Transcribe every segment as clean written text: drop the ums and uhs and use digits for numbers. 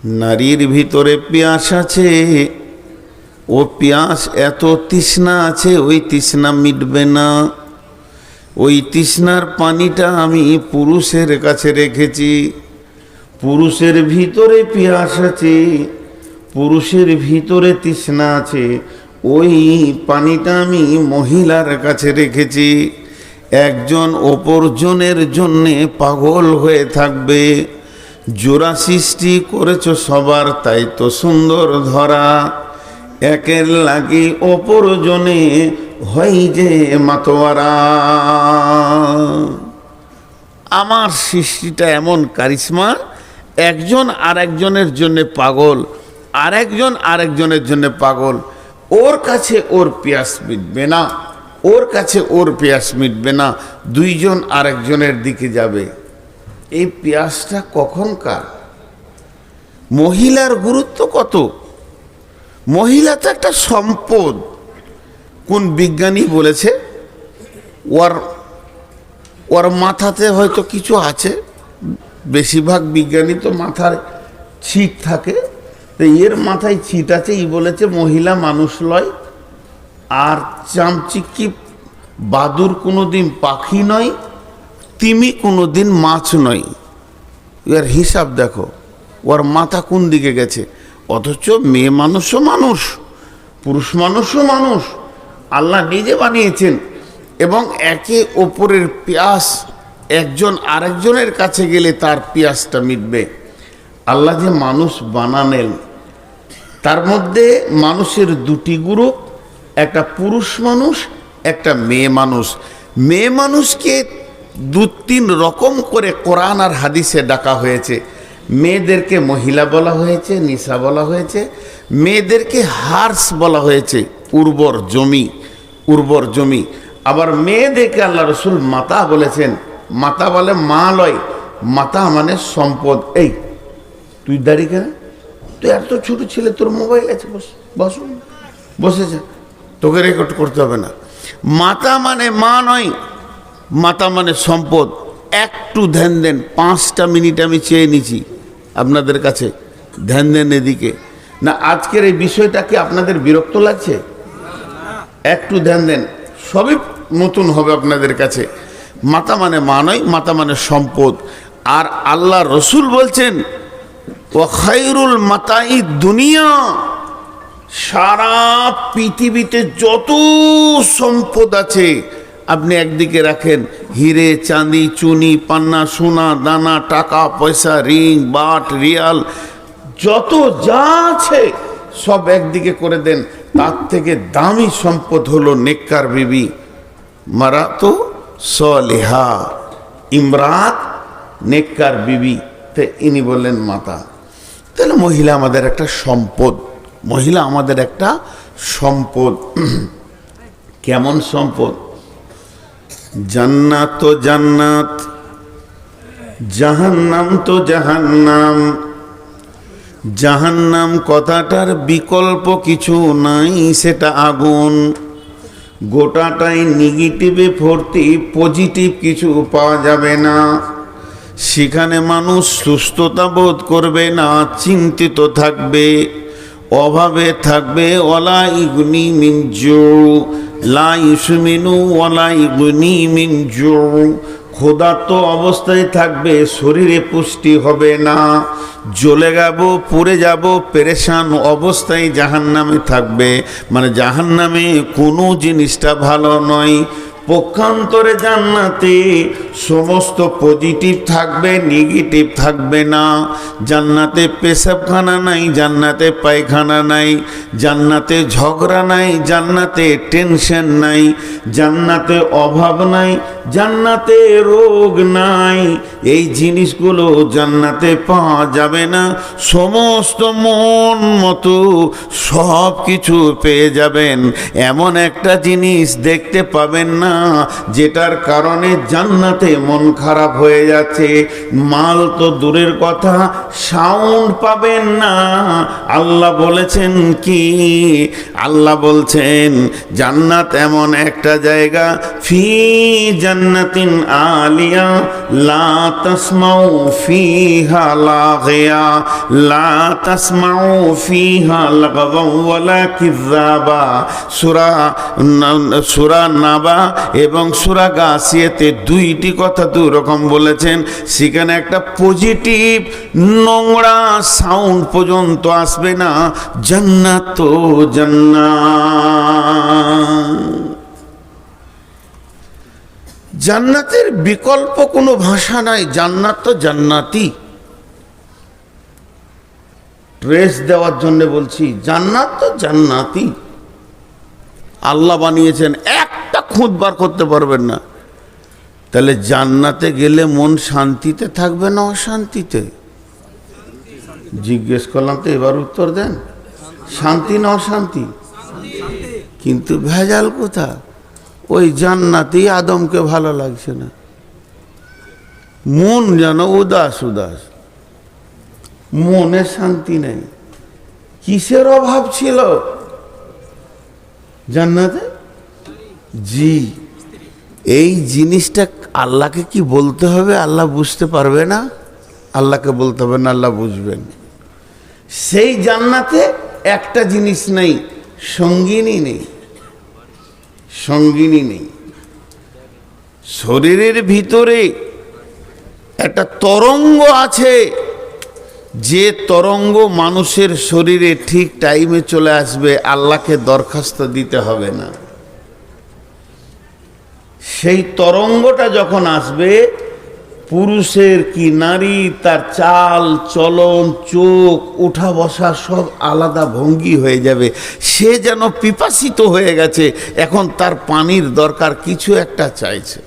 নারীর ভিতরে পেঁয়াস আছে, ও পেঁয়াস এত তৃষ্ণা আছে, ওই তৃষ্ণা মিটবে না। ওই তৃষ্ণার পানিটা আমি পুরুষের কাছে রেখেছি। পুরুষের ভিতরে পেঁয়াস আছে, পুরুষের ভিতরে তৃষ্ণা আছে, ওই পানিটা আমি মহিলার কাছে রেখেছি। একজন অপরজনের জন্যে পাগল হয়ে থাকবে। জোড়া সৃষ্টি করেছ সবার, তাই তো সুন্দর ধরা। একের লাগি অপরজনে হয় যে মাতোয়ারা। আমার সৃষ্টিটা এমন কারিশমা, একজন আরেকজনের জন্য পাগল, আরেকজন আরেকজনের জন্য পাগল। ওর কাছে ওর পিয়াস মিটবে না, ওর কাছে ওর পিয়াস মিটবে না, দুইজন আরেকজনের দিকে যাবে। এই পিয়াসটা কখনকার? মহিলার গুরুত্ব কত! মহিলা তো একটা সম্পদ। কোন বিজ্ঞানী বলেছে ওর মাথাতে হয়তো কিছু আছে, বেশিরভাগ বিজ্ঞানী তো মাথার ছিট থাকে, তো এর মাথায় ছিট আছে। ই বলেছে মহিলা মানুষ লয়, আর চামচিকি বাদুর কোনোদিন পাখি নয়, তিমি কোনোদিন মাছ নয়। এর হিসাব দেখো, ওর মাথা কোন দিকে গেছে। অথচ মেয়ে মানুষও মানুষ, পুরুষ মানুষও মানুষ, আল্লাহ নিজে বানিয়েছেন। এবং একে অপরের পিয়াস, একজন আরেকজনের কাছে গেলে তার পিয়াসটা মিটবে। আল্লাহ যে মানুষ বানালেন, তার মধ্যে মানুষের দুটি গ্রুপ, একটা পুরুষ মানুষ, একটা মেয়ে মানুষ। মেয়ে মানুষকে দু তিন রকম করে কোরআন আর হাদিসে ডাকা হয়েছে। মেয়েদেরকে মহিলা বলা হয়েছে, নিসা বলা হয়েছে। মেয়েদেরকে হার্স বলা হয়েছে, উর্বর জমি, উর্বর জমি। আবার মেয়েদেরকে আল্লাহ রসুল মাতা বলেছেন। মাতা বলে মা লয়, মাতা মানে সম্পদ। এই তুই দাঁড়িয়ে কেন? তুই এত ছোট ছেলে, তোর মোবাইল আছে, বস বসেছে, তোকে রেকর্ড করতে হবে না। মাতা মানে মা নয়, মাতা মানে সম্পদ। একটু ধ্যান দেন, 5টা মিনিট আমি চেয়ে নিছি আপনাদের কাছে, ধ্যান দেন এদিকে। না আজকের এই বিষয়টা কি আপনাদের বিরক্ত লাগছে? একটু ধ্যান দেন, সবই নতুন হবে আপনাদের কাছে। মাতা মানে মা নয়, মাতা মানে সম্পদ। আর আল্লাহ রসুল বলছেন ওয়া খায়রুল মাতাই দুনিয়া, সারা পৃথিবীতে যত সম্পদ আছে আপনি একদিকে রাখেন, হিরে চাঁদি চুনি পান্না সোনা দানা টাকা পয়সা রিং বাট রিয়াল যত যা আছে সব একদিকে করে দেন। তার থেকে দামি সম্পদ হলো নেককার বিবি, মারাতো সলিহা, ইমরাত নেককার বিবি। তো ইনি বললেন মাতা। তাহলে মহিলা আমাদের একটা সম্পদ, মহিলা আমাদের একটা সম্পদ। কেমন সম্পদ? জান্নাত তো জান্নাত, জাহান্নাম তো জাহান্নাম। জাহান্নাম কথাটার বিকল্প কিছু নাই, সেটা আগুন। গোটাটাই নেগেটিভে ভর্তি, পজিটিভ কিছু পাওয়া যাবে না। সেখানে মানুষ সুস্থতা বোধ করবে না, চিন্তিত থাকবে, অভাবে থাকবে। ওয়ালা ইগনি মিন জু, লা ইউসমিনু ওয়ালা ইগনি মিন জু। ক্ষুধার্ত অবস্থায় থাকবে, শরীরে পুষ্টি হবে না, জ্বলে যাব, পুড়ে যাব, পেরেশান অবস্থায় জাহান্নামে থাকবে। মানে জাহান্নামে কোনো জিনিসটা ভালো নয়। পক্ষান্তরে জান্নাতে সমস্ত পজিটিভ থাকবে, নেগেটিভ থাকবে না। জান্নাতে পেশাবখানা নাই, জান্নাতে পায়খানা নাই, জান্নাতে ঝগড়া নাই, জান্নাতে টেনশন নাই, জান্নাতে অভাব নাই, জান্নাতে রোগ নাই। এই জিনিসগুলো জান্নাতে পাওয়া যাবে না। সমস্ত মন মতো সব কিছু পেয়ে যাবেন, এমন একটা জিনিস দেখতে পাবেন না যেটার কারণে জান্নাতে মন খারাপ হয়ে যাচ্ছে। মাল তো দূরের কথা, সাউন্ড পাবেন না। আল্লাহ বলেছেন কি? আল্লাহ বলছেন জান্নাত এমন একটা জায়গা, ফি জান্নাতিন আলিয়া লা তাসমাউ ফিহা লাগিয়া লা তাসমাউ ফিহা লাগাওয়া ওয়ালা কিযাবা। সূরা নাবা এবং সূরা গাসিয়াতে দুইটি কথা দুই রকম বলেছেন। সেখানে একটা পজিটিভ, নোংরা সাউন্ড পর্যন্ত আসবে না। জান্নাত তো জান্নাত, জান্নাতের বিকল্প কোনো ভাষা নাই। জান্নাত তো জান্নাতি। ট্রেস দেওয়ার জন্য বলছি, জান্নাত তো জান্নাতি। আল্লাহ বানিয়েছেন, একটা খুঁত বার করতে পারবেন না। তাহলে জান্নাতে গেলে মন শান্তিতে থাকবে না অশান্তিতে? জিজ্ঞেস করলাম তো, এবার উত্তর দেন। শান্তি না অশান্তি? কিন্তু ভেজাল কোথা? ওই জান্নাতি আদমকে ভালো লাগছে না, মন যেন উদাস উদাস, মনে শান্তি নেই। কিসের অভাব ছিল জান্নাতে? জি, এই জিনিসটা আল্লাহকে কি বলতে হবে? আল্লাহ বুঝতে পারবে না? আল্লাহকে বলতে হবে না, আল্লাহ বুঝবেন। সেই জান্নাতে একটা জিনিস নেই, সঙ্গিনী নেই। সঙ্গিনী নেই। শরীরের ভিতরে একটা তরঙ্গ আছে, যে তরঙ্গ মানুষের শরীরে ঠিক টাইমে চলে আসবে, আল্লাহকে দরখাস্ত দিতে হবে না। সেই তরঙ্গটা যখন আসবে, পুরুষের কি নারী, তার চাল চলন, চোখ, উঠা বসা সব আলাদা ভঙ্গি হয়ে যাবে। সে যেন পিপাসিত হয়ে গেছে, এখন তার পানির দরকার, কিছু একটা চাইছে।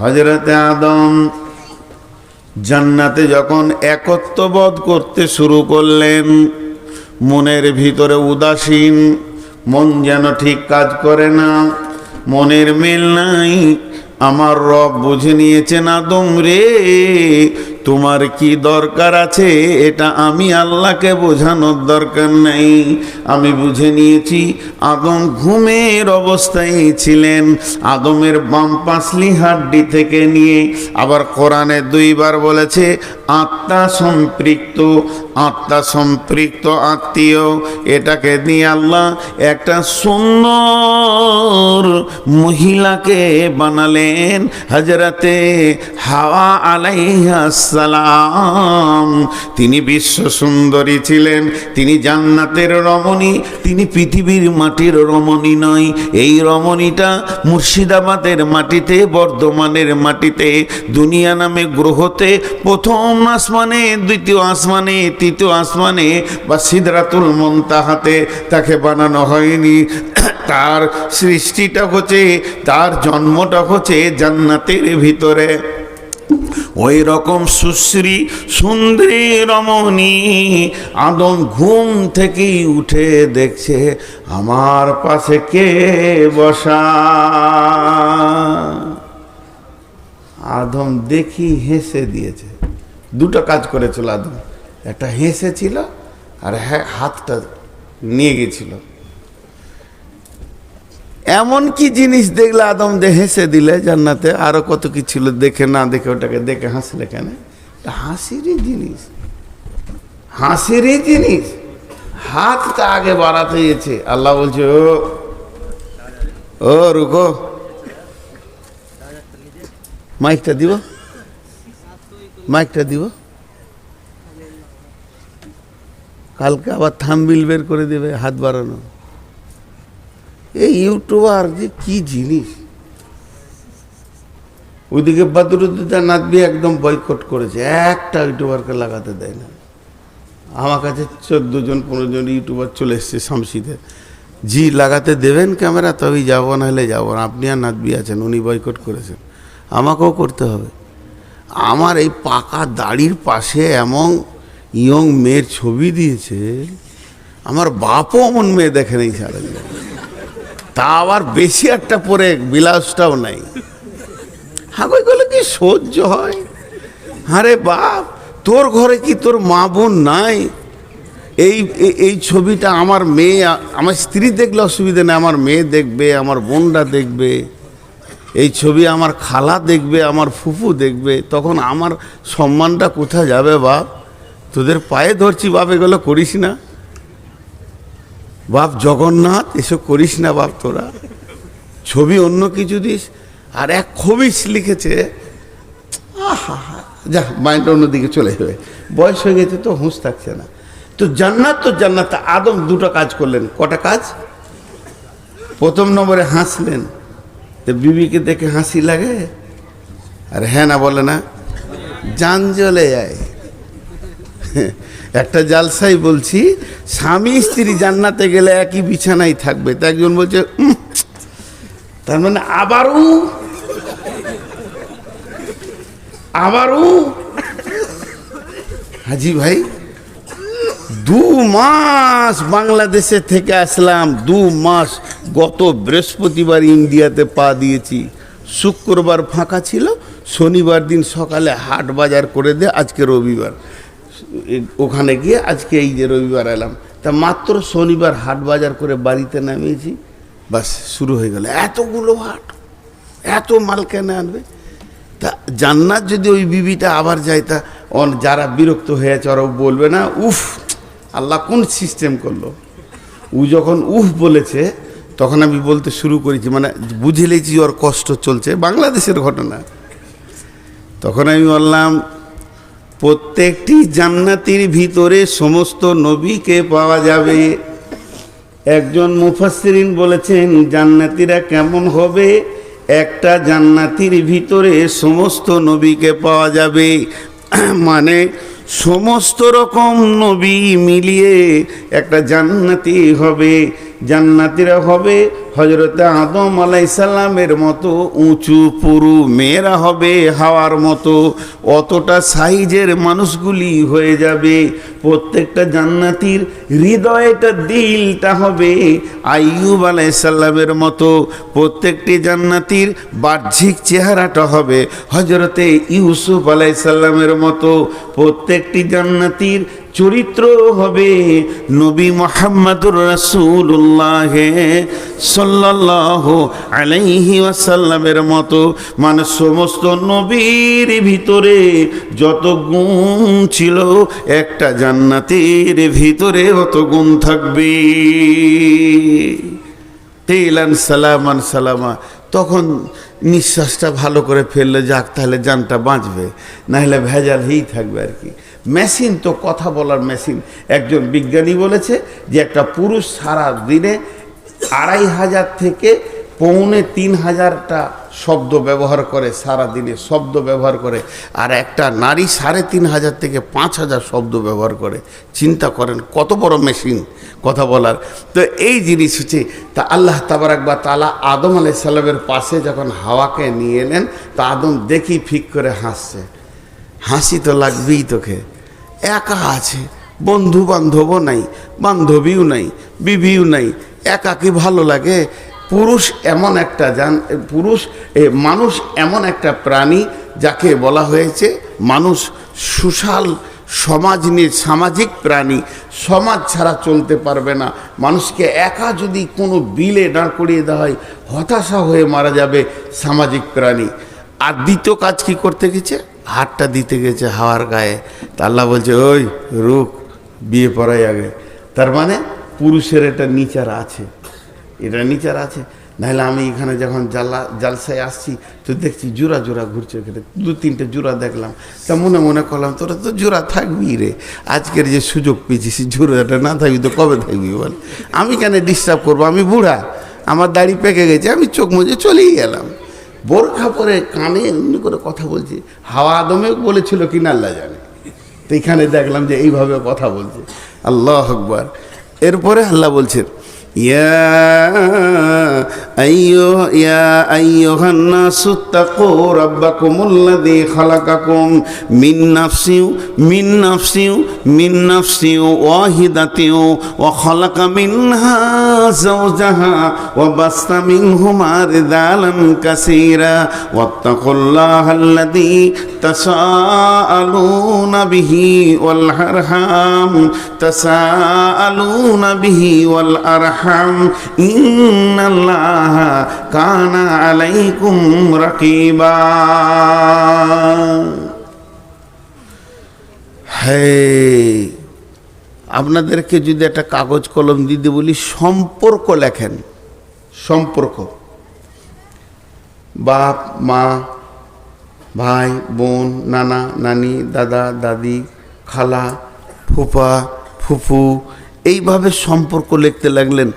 হযরতে আদম জান্নাতে যখন একত্ববোধ করতে শুরু করলেন, মনের ভিতরে উদাসীন, মন যেন ঠিক কাজ করে না, মনের মিল নাই। আমার রব বুঝে নিয়েছেন, আদম রে তোমার কি দরকার আছে এটা আমি আল্লাহকে বোঝানোর দরকার নাই, আমি বুঝে নিয়েছি। আদম ঘুমের অবস্থায় ছিলেন। আদমের বাম পাঁচলি হাড্ডি থেকে নিয়ে, আবার কোরআনে দুইবার বলেছে আত্মা সম্পৃক্ত, আত্মা সম্পৃক্ত আত্মীয়, এটাকে নিয়ে আল্লাহ একটা সুন্দর মহিলাকে বানালেন, হযরতে হাওয়া আলাইহিস সালাম। তিনি বিশ্ব সুন্দরী ছিলেন, তিনি জান্নাতের রমণী, তিনি পৃথিবীর মাটির রমণী নয়। এই রমণীটা মুর্শিদাবাদের মাটিতে, বর্ধমানের মাটিতে, দুনিয়া নামে গ্রহতে প্রথম আসমানে, দ্বিতীয় আসমানে, তৃতীয় আসমানে বা সিদরাতুল মুনতাহাতে তাকে বানানো হয়নি। তার সৃষ্টিটা হচ্ছে, তার জন্মটা হচ্ছে জান্নাতের ভিতরে। ওই রকম সুশ্রী সুন্দরী রমণী আদম ঘুম থেকে উঠে দেখছে আমার পাশে কে বসা। আদম দেখি হেসে দিয়েছে। দুটো কাজ করেছিল আদম, একটা হেসেছিল আর হাতটা নিয়ে গেছিল। এমন কি জিনিস দেখলে আদম হেসে দিলে? জান্নাতে আরো কত কি ছিল, দেখে না দেখে ওটাকে দেখে হাসলে কেন? হাসিরই জিনিস, হাসিরই জিনিস। হাতটা আগে বাড়াতে গেছে, আল্লাহ বলছে ও রুকো, মাইকটা দিব, মাইকটা দিব, কালকে আবার থাম্বনেইল বের করে দেবে হাত বাড়ানো। এই ইউটিউবার যে কি জিনিস! ওইদিকে বদরুদ্দোজা নাদবি একদম বয়কট করেছে, একটা ইউটিউবারকে লাগাতে দেয় না। আমার কাছে 14 জন 15 জন ইউটিউবার চলে এসছে শামসিদের, জি লাগাতে দেবেন ক্যামেরা তবেই যাবো, না হলে যাবো না। আপনি আর নাদবি আছেন, উনি বয়কট করেছেন, আমাকেও করতে হবে। আমার এই পাকা দাড়ির পাশে এমন ইয়ং মেয়ের ছবি দিয়েছে, আমার বাপও এমন মেয়ে দেখে নেই সারা জীবন। তা আবার বেশি একটা পরে ব্লাউজটাও নাই। হাগই গেলে কি সহ্য হয়? আরে বাপ, তোর ঘরে কি তোর মা বোন নাই? এই ছবিটা আমার মেয়ে, আমার স্ত্রী দেখলে অসুবিধা নেই, আমার মেয়ে দেখবে, আমার বোনরা দেখবে, এই ছবি আমার খালা দেখবে, আমার ফুফু দেখবে, তখন আমার সম্মানটা কোথায় যাবে বাপ? তোদের পায়ে ধরছি বাপ, এগুলো করিস না বাপ। জগন্নাথ, এসব করিস না বাপ। তোরা ছবি অন্য কিছু দিস। আর এক খবিস লিখেছে, আহা, যা মাইন্ড অন্যদিকে চলে যাবে, বয়স হয়ে গেছে তো, হুঁশ থাকছে না। তো জান্নাত আদম দুটো কাজ করলেন। কটা কাজ? প্রথম নম্বরে হাসলেন। তো বিবিকে দেখে হাসি লাগে? আর হ্যাঁ না বলে না, জান জ্বলে যায়। একটা জালসাই বলছি, স্বামী স্ত্রী জান্নাতে গেলে একই বিছানায় থাকবে। তো একজন বলছে তার মানে আবারও হাজি ভাই 2 মাস বাংলাদেশে থেকে আসলাম, 2 মাস। গত বৃহস্পতিবার ইন্ডিয়াতে পা দিয়েছি, শুক্রবার ফাঁকা ছিল, শনিবার দিন সকালে হাট বাজার করে দে, আজকে রবিবার, ওখানে গিয়ে আজকে এই যে রবিবার এলাম। তা মাত্র শনিবার হাট বাজার করে বাড়িতে নামিয়েছি, বাস শুরু হয়ে গেল। এতগুলো হাট, এত মাল কেন আনবে? তা জান্নাত যদি ওই বিবিটা আবার যায়, তা যারা বিরক্ত হয়েছে ওরাও বলবে না উফ আল্লাহ কোন সিস্টেম করলো? ও যখন উফ বলেছে তখন আমি বলতে শুরু করেছি, মানে বুঝে লেছি ওর কষ্ট চলছে, বাংলাদেশের ঘটনা। তখন আমি বললাম, প্রত্যেকটি জান্নাতির ভিতরে সমস্ত নবীকে পাওয়া যাবে। একজন মুফাসসিরিন বলেছেন জান্নাতিরা কেমন হবে? একটা জান্নাতির ভিতরে সমস্ত নবীকে পাওয়া যাবে, মানে সমস্ত রকম নবী মিলিয়ে একটা জান্নাতি হবে। জান্নাতিরা হবে হযরত আদম আলাইহিস সালামের মতো উঁচু পুরু, মেয়েরা হবে হাওয়ার মতো, অতটা সাইজের মানুষগুলি হয়ে যাবে। প্রত্যেকটা জান্নাতির হৃদয়টা, দিলটা হবে আইয়ুব আলাইহিস সালামের মতো। প্রত্যেকটি জান্নাতির বাহ্যিক চেহারাটা হবে হযরতে ইউসুফ আলাইহিস সালামের মতো। প্রত্যেকটি জান্নাতির চরিত্র হবে নবী মুহাম্মদুর রাসূলুল্লাহ সাল্লাল্লাহু আলাইহি ওয়াসাল্লামের মতো। মানে সমস্ত নবীর ভিতরে যত গুণ ছিল, একটা জান্নাতের ভিতরে অত গুণ থাকবে। তেলান সালামান সালামা। তখন নিঃশ্বাসটা ভালো করে ফেললে, যাক তাহলে জানটা বাঁচবে, নাহলে ভেজালই থাকবে আর কি। মেশিন তো কথা বলার মেশিন। একজন বিজ্ঞানী বলেছে যে একটা পুরুষ সারা দিনে 2500 থেকে 2500টা শব্দ ব্যবহার করে, সারা দিনে শব্দ ব্যবহার করে। আর একটা নারী 3500 থেকে 5000 শব্দ ব্যবহার করে। চিন্তা করেন কত বড় মেশিন কথা বলার। তো এই জিনিস হচ্ছে, তা আল্লাহ তাবারাক ওয়া তাআলা আদম আলাইহিস সালামের পাশে যখন হাওয়াকে নিয়ে এলেন, তা আদম দেখি ফিক করে হাসছে। হাসি তো লাগবেই তোকে, একা আছে, বন্ধু বান্ধবও নাই, বান্ধবীও নাই, বিবিও নাই, একাকি ভালো লাগে। পুরুষ এমন একটা মানুষ এমন একটা প্রাণী যাকে বলা হয়েছে মানুষ সোশ্যাল, সমাজ নিয়ে সামাজিক প্রাণী। সমাজ ছাড়া চলতে পারবে না। মানুষকে একা যদি কোনো বিলে দাঁড় করিয়ে দেওয়া হয়, হতাশা হয়ে মারা যাবে সামাজিক প্রাণী। আর দ্বিতীয় কাজ কি করতে গেছে? হাতটা দিতে গেছে হাওয়ার গায়ে। তা আল্লাহ বলছে, ওই রুক, বিয়ে পড়াই আগে। তার মানে পুরুষের এটা নিচার আছে, এটা নিচার আছে। নাহলে আমি এখানে যখন জালসায় আসছি তো দেখছি জোড়া জোড়া ঘুরছে, এখানে 2-3টে জোড়া দেখলাম। তা মনে মনে করলাম তোরা তো জোড়া থাকবি রে, আজকের যে সুযোগ পেয়েছিস জোড়াটা না থাকবি তো কবে থাকবি বল? আমি কেন ডিস্টার্ব করবো? আমি বুড়া, আমার দাড়ি পেকে গেছে, আমি চোখ মুজে চলেই গেলাম। বোরখা পরে কানে এমনি করে কথা বলছি। হাওয়া আদমে বলেছিল কিনা আল্লাহ জানে। তো এখানে দেখলাম যে এইভাবে কথা বলছে। আল্লাহু আকবার। এরপরে আল্লাহ বলছেন, ইয়া আইয়ুহান নাসু তাকু রাব্বাকুমুল্লাযী খালাকাকুম মিন নাফসিন ওয়াহিদাতিন ওয়া খালাকা মিনহা زوجها وبث منهما رجالا كثيرا واتقوا الله الذي تساءلون به والأرحام إن الله كان عليكم رقيبا আপনাদেরকে যদি একটা কাগজ কলম দিতে বলি সম্পর্ক লেখেন, সম্পর্ক, বাপ মা, ভাই বোন, নানা নানি, দাদা দাদি, খালা ফুফা ফুফু, এইভাবে সম্পর্ক লিখতে লাগলেন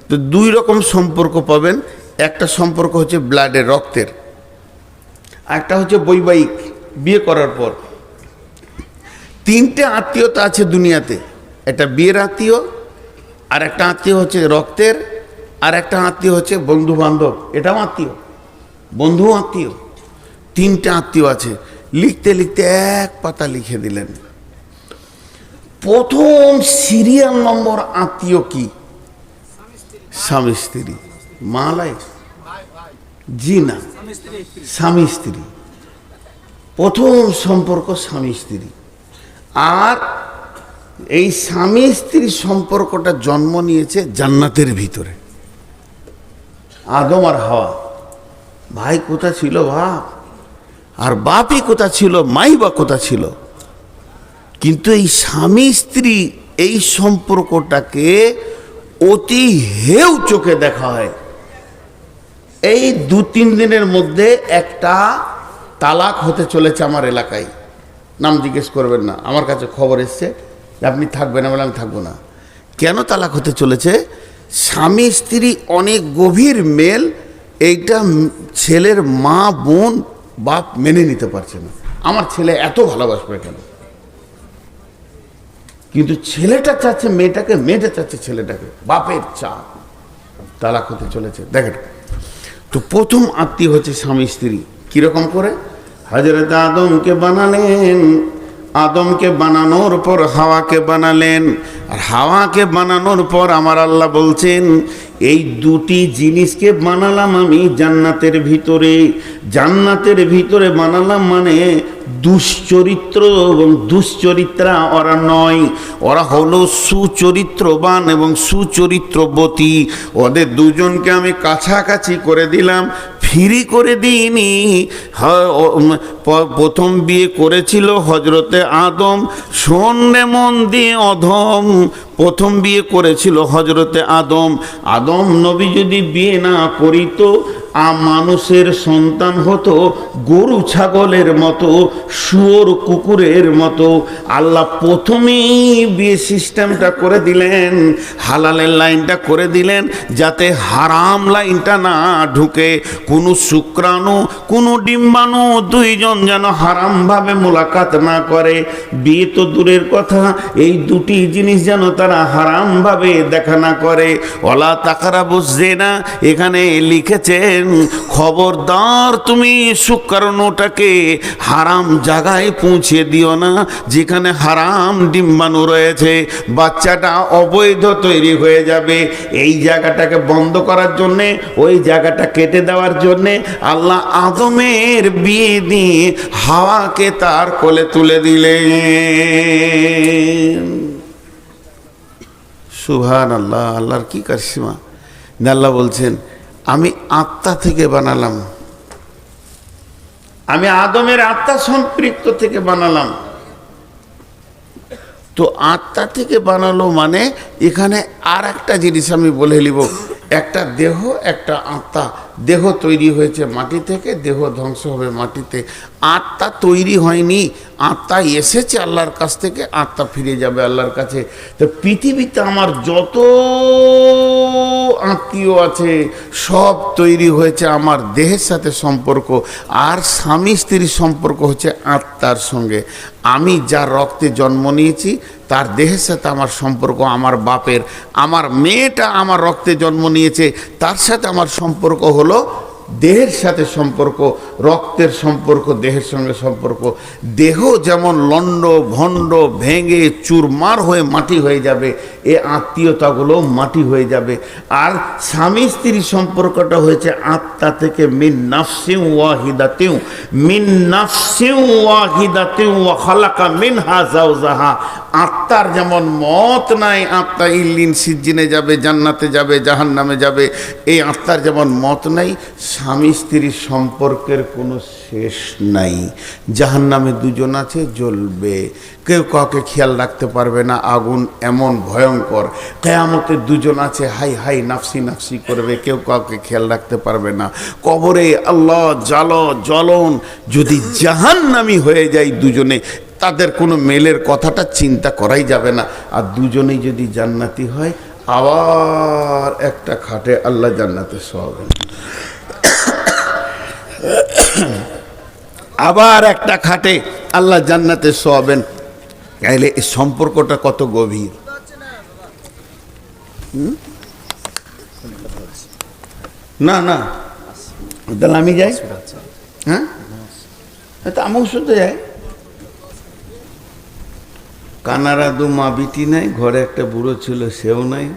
তো দুই রকম সম্পর্ক পাবেন। একটা সম্পর্ক হচ্ছে ব্লাডের, রক্তের, একটা হচ্ছে বৈবাহিক, বিয়ে করার পর। তিনটে আত্মীয়তা আছে দুনিয়াতে, একটা বিয়ের আত্মীয়, আর একটা আত্মীয় হচ্ছে রক্তের, আর একটা আত্মীয় হচ্ছে বন্ধু বান্ধব, এটাও আত্মীয়, বন্ধু আত্মীয়। তিনটে আত্মীয় আছে। লিখতে লিখতে এক পাতা লিখে দিলেন। প্রথম সিরিয়াল নম্বর আত্মীয় কি? স্বামী স্ত্রী। মালাই জি না, স্বামী স্ত্রী। প্রথম সম্পর্ক স্বামী স্ত্রী। আর এই স্বামী স্ত্রী সম্পর্কটা জন্ম নিয়েছে জান্নাতের ভিতরে। আদম আর হাওয়া। ভাই কোথা ছিল বাপ, আর বাপই কোথা ছিল, মাই বা কোথা ছিল। কিন্তু এই স্বামী স্ত্রী এই সম্পর্কটাকে অতি হেউ চোখে দেখা হয়। এই 2-3 দিনের মধ্যে একটা তালাক হতে চলেছে আমার এলাকায়। নাম জিজ্ঞেস করবেন না, আমার কাছে খবর এসছে যে আপনি থাকবেন না, বলে আমি থাকবো না। কেন তালাক হতে চলেছে? স্বামী স্ত্রী অনেক গভীর মেল, এইটা ছেলের মা বোন বাপ মেনে নিতে পারছে না। আমার ছেলে এত ভালোবাসবে কেন? কিন্তু ছেলেটা চাচ্ছে মেয়েটাকে, মেয়েটা চাচ্ছে ছেলেটাকে, বাপের চাপ। তালাক হতে চলেছে। দেখেন তো প্রথম আত্মীয় হচ্ছে স্বামী স্ত্রী। কিরকম করে? হযরত আদমকে বানালেন, আদমকে বানানোর পর হাওয়াকে বানালেন, আর হাওয়াকে বানানোর পর আমার আল্লাহ বলছেন এই দুটি জিনিসকে বানালাম আমি জান্নাতের ভিতরে। জান্নাতের ভিতরে বানালাম মানে দুশ্চরিত্র এবং দুশ্চরিত্রা ওরা নয়, ওরা হলো সুচরিত্রবান এবং সুচরিত্রবতী। ওদের দুজনকে আমি কাছাকাছি করে দিলাম, ফ্রি করে দিইনি। প্রথম বিয়ে করেছিল হজরতে আদম, শোনে মন দিয়ে অধম। প্রথম বিয়ে করেছিল হজরতে আদম। আদম নবী যদি বিয়ে না করিত, মানুষের সন্তান হতো গরু ছাগলের মতো, শুয়োর কুকুরের মতো। আল্লাহ প্রথমেই বিয়ে সিস্টেমটা করে দিলেন, হালালের লাইনটা করে দিলেন, যাতে হারাম লাইনটা না ঢুকে। কোনো শুক্রাণু কোনো ডিম্বাণু দুইজন যেন হারামভাবে মোলাকাত না করে। বিয়ে তো দূরের কথা, এই দুটি জিনিস যেন তারা হারামভাবে দেখা না করে। ওলা তাকারাবুজ জিনা, এখানে লিখেছেন খবরদার তুমি শুক্রাণুটাকে হারাম জায়গায় পৌঁছে দিও না, যেখানে হারাম ডিম্বাণু রয়েছে। বাচ্চাটা অবৈধ তৈরি হয়ে যাবে। এই জায়গাটাকে বন্ধ করার জন্যে, ওই জায়গাটা কেটে দেওয়ার জন্যে আল্লাহ আদমের বিয়ে দিয়ে হাওয়াকে তার কোলে তুলে দিলেন। সুবহানাল্লাহ। আল্লাহর কি কারিশমা! আল্লাহ বলছেন আমি আত্মা থেকে বানালাম, আমি আদমের আত্মা সম্পৃক্ত থেকে বানালাম। তো আত্মা থেকে বানালো মানে এখানে আর একটা জিনিস আমি বলে নিব, একটা দেহ একটা আত্মা। দেহ তৈরি হয়েছে মাটি থেকে, দেহ ধ্বংস হবে মাটিতে। আত্মা তৈরি হয়নি, আত্মা এসেছে আল্লাহর কাছ থেকে, আত্মা ফিরে যাবে আল্লাহর কাছে। তো পৃথিবীতে আমার যত আত্মীয় আছে সব তৈরি হয়েছে আমার দেহের সাথে সম্পর্ক। আর স্বামী স্ত্রীর সম্পর্ক হচ্ছে আত্মার সঙ্গে। আমি যার রক্তে জন্ম নিয়েছি তার দেহের সাথে আমার সম্পর্ক আমার বাপের। আমার মেয়েটা আমার রক্তে জন্ম নিয়েছে, তার সাথে আমার সম্পর্ক হলো দেহের সাথে সম্পর্ক, রক্তের সম্পর্ক, দেহের সঙ্গে সম্পর্ক। দেহ যেমন লণ্ড ভণ্ড ভেঙে চুরমার হয়ে মাটি হয়ে যাবে, এ আত্মীয়তাগুলো মাটি হয়ে যাবে। আর স্বামী স্ত্রী সম্পর্কটা হয়েছে আত্মা থেকে, মিন নাফসিন ওয়াহিদাতিন, মিন নাফসিন ওয়াহিদাতিন ওয়া খালাকা মিনহা যাওজাহা। আত্মার যেমন মত নাই, আত্মা ইল্লিন সিজ্জিনে যাবে, জান্নাতে যাবে, জাহান্নামে যাবে, এই আত্মার যেমন মত নাই, স্বামী স্ত্রীর সম্পর্কের কোনো শেষ নাই। জাহান্নামে দুজন আছে, জ্বলবে, কেউ কাউকে খেয়াল রাখতে পারবে না, আগুন এমন ভয়ঙ্কর। কিয়ামতে দুজন আছে, হাই হাই নাফসি নাফসি করবে, কেউ কাউকে খেয়াল রাখতে পারবে না। কবরে আল্লাহ জ্বলন। যদি জাহান্নামী হয়ে যায় দুজনে, তাদের কোনো মেলের কথাটা চিন্তা করাই যাবে না। আর দুজনেই যদি জান্নাতি হয়, আবার একটা খাটে আল্লাহ জান্নাতে শোয়াবেন, আবার একটা খাটে আল্লাহ জান্নাতে শোয়াবেন। তাইলে এই সম্পর্কটা কত গভীর। না না, তাহলে আমি যাই। হ্যাঁ, তো আমিও শুনতে যাই। কানারা দু মা বিটি নাই, ঘরে একটা বুড়ো ছিল, সেও নাই,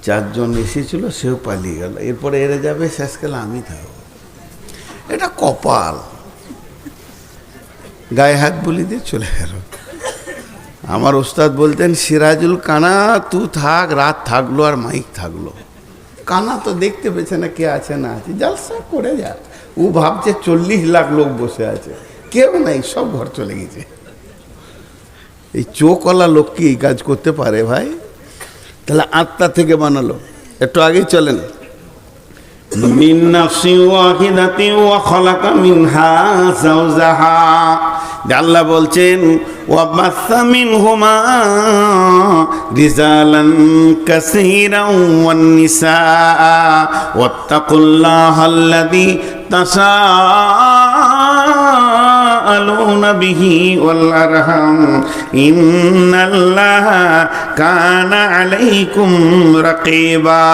চারজন এসেছিল, সেও পালিয়ে গেল। এরপরে এরা যাবে, শেষকালে আমি থাকবো। এটা কপাল। গায়ে হাত বলি দিয়ে চলে গেল। আমার ওস্তাদ বলতেন, সিরাজুল কানা তু থাক, রাত থাকলো আর মাইক থাকলো। কানা তো দেখতে পেয়েছে না কে আছে না আছে, জালসা করে যা। ও ভাবছে 40 লাখ লোক বসে আছে, কেউ নাই, সব ঘর চলে গেছে। এই চোখওয়ালা লোক কি এই কাজ করতে পারে ভাই? তাহলে আত্মা থেকে বানালো। একটু আগেই চলেন, মিন নাফসিন ওয়াহিদাতিন ওয়া খালাকা মিনহা যাওজাহা। আল্লাহ বলছেন, ওয়া বাসসা মিনহুমা রিজালান কাসীরান ওয়ান নিসা ওয়াত্তাকুল্লাহাল্লাযী তাসাআলুনা বিহি ওয়াল আরহাম ইন্নাল্লাহা কানা আলাইকুম রাকীবা।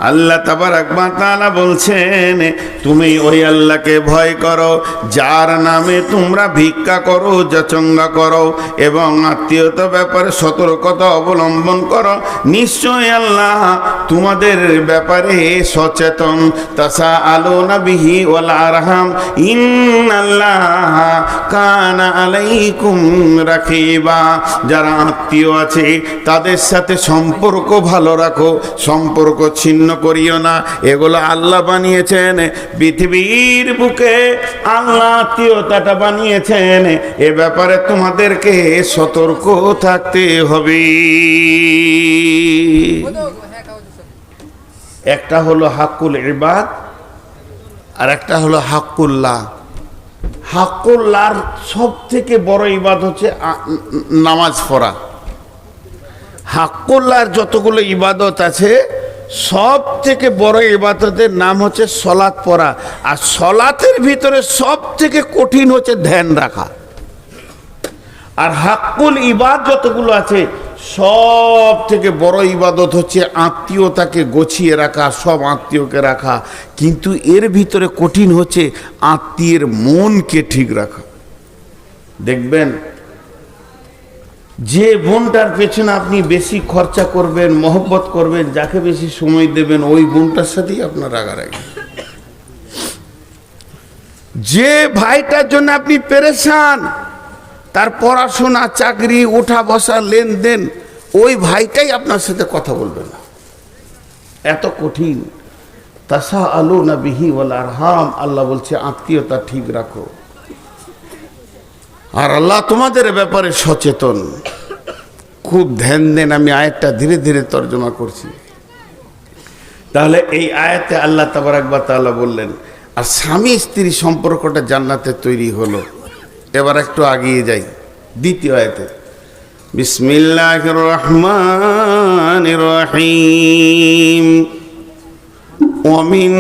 আল্লাহ তাবারাক ওয়া তাআলা বলছেন, তুমি ওই আল্লাহকে ভয় করো যার নামে তোমরা ভিক্ষা করো, যাচঙ্গা করো এবং আত্মীয়তা ব্যাপারে সতর্কতা অবলম্বন করো। নিশ্চয় আল্লাহ তোমাদের ব্যাপারে সচেতন। তাসাআলুনা বিহি ওয়াল আরহাম ইন্নাল্লাহা কানা আলাইকুম রাকীবা। যারা আত্মীয় আছে তাদের সাথে সম্পর্ক ভালো রাখো, সম্পর্ক ছিন্ন করিও না। এগুলো আল্লাহ বানিয়েছেন। পৃথিবীর বুকে আল্লাহ আত্মীয়তাটা বানিয়েছেন, এ ব্যাপারে তোমাদেরকে সতর্ক থাকতে হবে। একটা হলো হাক্কুল ইবাদ আর একটা হলো হাক্কুল্লাহ। হাক্কুল্লাহর সব থেকে বড় ইবাদত হচ্ছে নামাজ পড়া। হাক্কুল্লাহর যতগুলো ইবাদত আছে, সব থেকে বড় ইবাদতের নাম হচ্ছে সলাত পড়া। আর সলাতের ভিতরে সব থেকে কঠিন হচ্ছে ধ্যান রাখা। আর হাক্কুল ইবাদ যতগুলো আছে, সব থেকে বড় ইবাদত হচ্ছে আত্মীয়তাকে গছিয়ে রাখা, সব আত্মীয়কে রাখা। কিন্তু এর ভিতরে কঠিন হচ্ছে আত্মীয়ের মনকে ঠিক রাখা। দেখবেন, যে বোনটার পেছনে আপনি বেশি খরচা করবেন, মহব্বত করবেন, যাকে বেশি সময় দেবেন, ওই বোনটার সাথেই আপনার রাগারাগি। যে ভাইটার জন্য আপনি পেরেশান, তার পড়াশোনা, চাকরি, ওঠা বসা, লেনদেন, ওই ভাইটাই আপনার সাথে কথা বলবে না। এত কঠিন। তাসাআলুনা বিহি ওয়াল আরহাম, আল্লাহ বলছে আত্মীয়তা ঠিক রাখো। আর আল্লাহ তোমাদের ব্যাপারে সচেতন। খুব ধ্যান দেন, আমি আয়াতটা ধীরে ধীরে তর্জমা করছি। তাহলে এই আয়াতে আল্লাহ তাবারাক ওয়া তাআলা বললেন, আর স্বামী স্ত্রী সম্পর্কটা জান্নাতে তৈরি হলো। এবার একটু আগিয়ে যাই দ্বিতীয় আয়াতে। বিসমিল্লাহির রহমানির রহিম। ওয়া মিন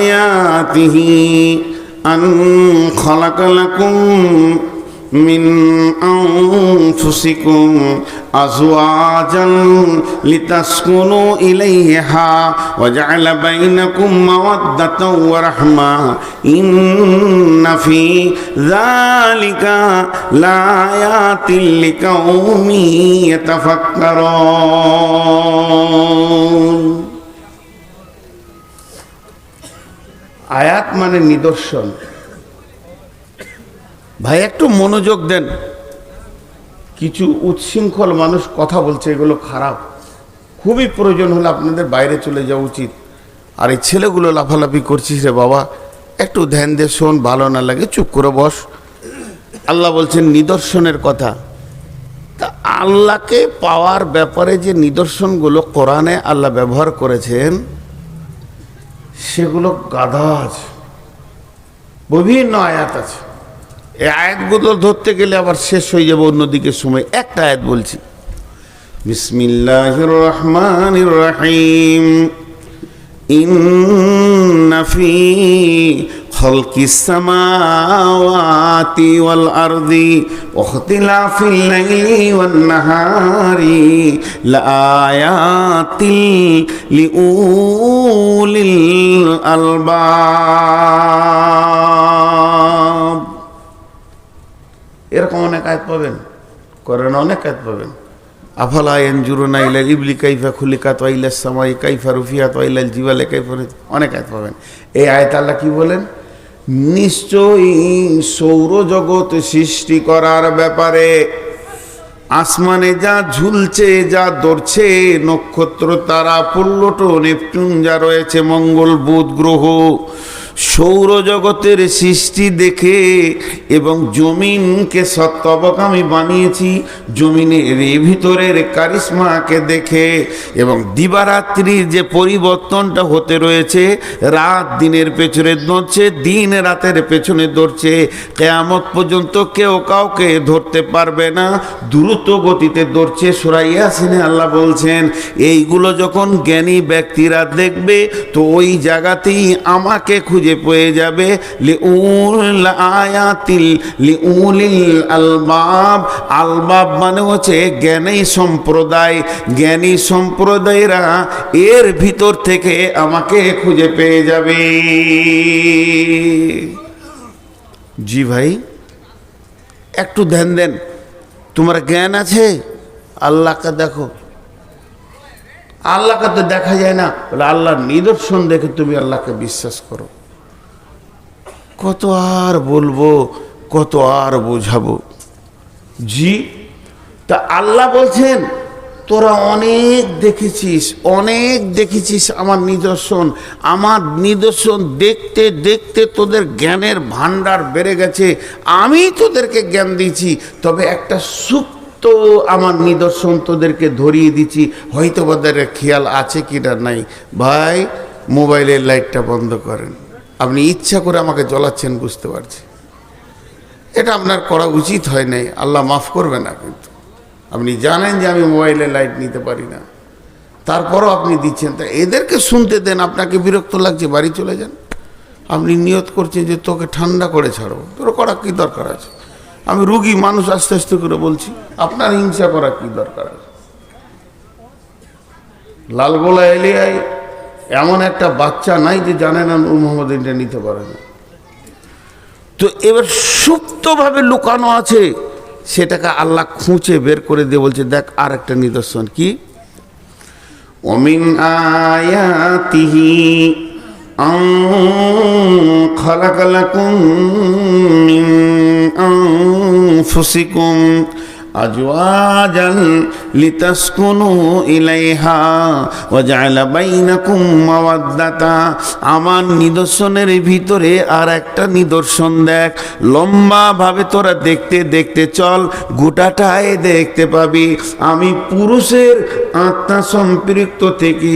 আয়াতিহি আন খালাকা লাকুম من أنفسكم أزواجا لتسكنوا إليها وجعل بينكم مودة ورحمة إن في ذلك لآيات لقوم يتفكرون আয়াত মানে নিদর্শন। ভাই একটু মনোযোগ দেন, কিছু উচ্ছৃঙ্খল মানুষ কথা বলছে, এগুলো খারাপ। খুবই প্রয়োজন হলে আপনাদের বাইরে চলে যাওয়া উচিত। আর এই ছেলেগুলো লাফালাফি করছিস রে বাবা, একটু ধ্যান দিয়ে শোন, ভালো না লাগে চুপ করে বস। আল্লাহ বলছেন নিদর্শনের কথা। তা আল্লাহকে পাওয়ার ব্যাপারে যে নিদর্শনগুলো কোরআনে আল্লাহ ব্যবহার করেছেন সেগুলো গাধা আছে, বিভিন্ন আয়াত আছে। এই আয়াতগুলো ধরতে গেলে আবার শেষ হয়ে যাবে অন্যদিকে সময়। একটা আয়াত বলছি, বিসমিল্লাহির রহমানির রহিম ইন্না ফি খালকিস সামাওয়াতি ওয়াল আরদি ওয়া ইখতিলাফিল লাইলি ওয়ান নাহারি লাআয়াতিল লিউলিল আলবাব। এরকম অনেক আয়াত পাবেন, কোরআনে অনেক আয়াত পাবেন। আফালা ইয়ানজুরুনা ইলাল ইবলি কাইফা খুলিকাত ওয়া ইলাস সামাই কাইফা রুফিয়াত ওয়া ইলাল জিবালি কাইফা, অনেক আয়াত পাবেন। এই আয়াত আল্লাহ কি বলেন? নিশ্চয়ই সৌরজগৎ সৃষ্টি করার ব্যাপারে, আসমানে যা ঝুলছে, যা দৌড়ছে, নক্ষত্র, তারা, প্লুটো, নেপচুন যা রয়েছে, মঙ্গল, বুধ গ্রহ, সৌরজগতের সৃষ্টি দেখে এবং জমিনকে সত্যবক আমি বানিয়েছি, জমিনের ভিতরের কারিশমাকে দেখে এবং দিবারাত্রির যে পরিবর্তনটা হতে রয়েছে, রাত দিনের পেছনে দৌড়ছে, দিন রাতের পেছনে দৌড়ছে, কিয়ামত পর্যন্ত কেউ কাউকে ধরতে পারবে না, দ্রুত গতিতে দৌড়ছে। সূরা ইয়াসিনে আল্লাহ বলছেন এইগুলো যখন জ্ঞানী ব্যক্তিরা দেখবে তো ওই জায়গাতেই আমাকে খুঁজে পেয়ে যাবে। লিউল আয়াতিল লিউলিল আলবাব, আলবাব মানে হচ্ছে জ্ঞানী সম্প্রদায়, জ্ঞানী সম্প্রদায়রা এর ভিতর থেকে আমাকে খুঁজে পেয়ে যাবে। জি ভাই একটু ধ্যান দেন। তোমার জ্ঞান আছে, আল্লাহকে দেখো। আল্লাহকে তো দেখা যায় না, বলে আল্লাহর নিদর্শন দেখে তুমি আল্লাহকে বিশ্বাস করো। কত আর বলবো, কত আর বোঝাবো। জি, তা আল্লাহ বলছেন তোরা অনেক দেখেছিস, অনেক দেখেছিস আমার নিদর্শন। আমার নিদর্শন দেখতে দেখতে তোদের জ্ঞানের ভান্ডার বেড়ে গেছে, আমি তোদেরকে জ্ঞান দিয়েছি। তবে একটা সুপ্ত আমার নিদর্শন তোদেরকে ধরিয়ে দিচ্ছি, হয়তো ওদের খেয়াল আছে কি না নাই। ভাই মোবাইলের লাইটটা বন্ধ করেন। আপনি ইচ্ছা করে আমাকে জ্বলাচ্ছেন, বুঝতে পারছি, এটা আপনার করা উচিত হয় নাই, আল্লাহ মাফ করবে না। কিন্তু আপনি জানেন যে আমি মোবাইলে লাইট নিতে পারি না, তারপরও আপনি দিচ্ছেন। তা এদেরকে শুনতে দেন, আপনাকে বিরক্ত লাগছে বাড়ি চলে যান। আপনি নিয়ত করছেন যে তোকে ঠান্ডা করে ছাড়বো, তোর করা কী দরকার আছে? আমি রুগী মানুষ, আস্তে আস্তে করে বলছি, আপনার হিংসা করা কী দরকার আছে? লালগোলা এলিয়ায় এমন একটা বাচ্চা নাই যে জানে না নূর মোহাম্মদ এটা নিতে পারে না। তো এবার সুপ্তভাবে লুকানো আছে, সেটাকে আল্লাহ খুঁজে বের করে দিয়ে বলছে দেখ আর একটা নিদর্শন কি, ওমিন আয়াতিহি আন খালাকালাকুম মিন আনফুসিকুম আজওয়াজান লিতাসকুনু ইলাইহা ওয়া জাআলা বাইনাকুম মাওয়াদ্দাতা। আমার নিদর্শনের ভিতরে আর একটা নিদর্শন দেখ, লম্বা ভাবে তোরা দেখতে দেখতে চল, গোটাটাই দেখতে পাবি। আমি পুরুষের আত্মা সম্পৃক্ত থেকে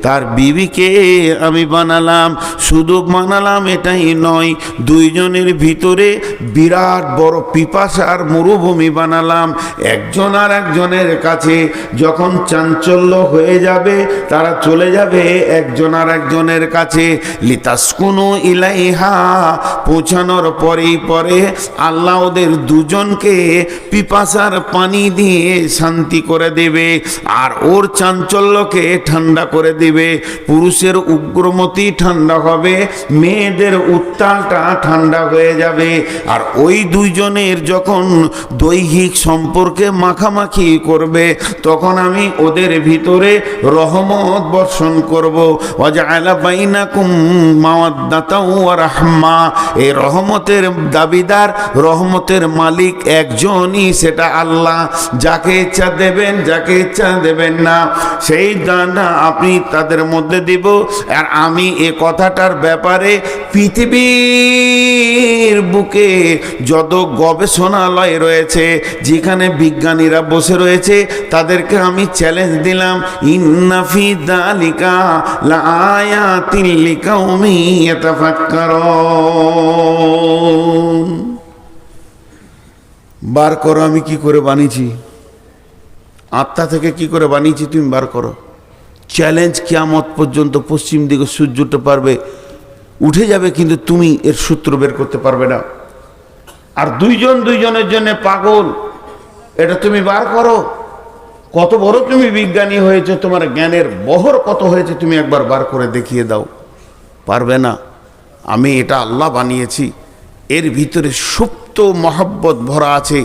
তার বিবিকে আমি বানালাম। শুধু বানালাম এটাই নয়, দুইজনের ভিতরে বিরাট বড় পিপাসার মরুভূমি বানালাম। একজন আর একজনের কাছে যখন চাঞ্চল্য হয়ে যাবে, তারা চলে যাবে একজন আর একজনের কাছে। লিতাসকুনু ইলাইহা, পৌঁছানোর পরেই পরে আল্লাহ ওদের দুজনকে পিপাসার পানি দিয়ে শান্তি করে দেবে, আর ওর চাঞ্চল্যকে ঠান্ডা করে দেবে। পুরুষের উগ্রমতি ঠান্ডা হবে, মেয়েদের উত্তালটা ঠান্ডা হয়ে যাবে। আর ওই দুইজনের যখন দৈহিক সম্পর্কে মাখামাখি করবে, তখন আমি ওদের ভিতরে রহমত বর্ষণ করব। ওয়াজআলা বাইনাকুম মাওয়াদ্দাতাও ওয়া রাহমা। এই রহমতের দাবিদার, রহমতের মালিক একজনই, সেটা আল্লাহ। যাকে ইচ্ছা দেবেন, যাকে ইচ্ছা দেবেন না, সেই দানটা আপনি তাদের মধ্যে দিব। আর আমি এ কথাটার ব্যাপারে পৃথিবীর বুকে যত গবেষণালয় রয়েছে, যেখানে বিজ্ঞানীরা বসে রয়েছে, তাদেরকে আমি চ্যালেঞ্জ দিলাম, ইন্না ফি যালিকা লাআয়াতিন লিকাউমিন ইয়াতাফাক্কারুন। বার করো আমি কি করে বানিয়েছি, আত্মা থেকে কি করে বানিয়েছি, তুমি বার করো। চ্যালেঞ্জ কিয়ামত পর্যন্ত। পশ্চিম দিকে সূর্যটা পারবে উঠে যাবে, কিন্তু তুমি এর সূত্র বের করতে পারবে না। আর দুইজন দুইজনের জন্য পাগল, এটা তুমি বার করো। কত বড় তুমি বিজ্ঞানী হয়েছে, তোমার জ্ঞানের বহর কত হয়েছে, তুমি একবার বার করে দেখিয়ে দাও। পারবে না। আমি এটা আল্লাহ বানিয়েছি, এর ভিতরে সুপ্ত মহব্বত ভরা আছে,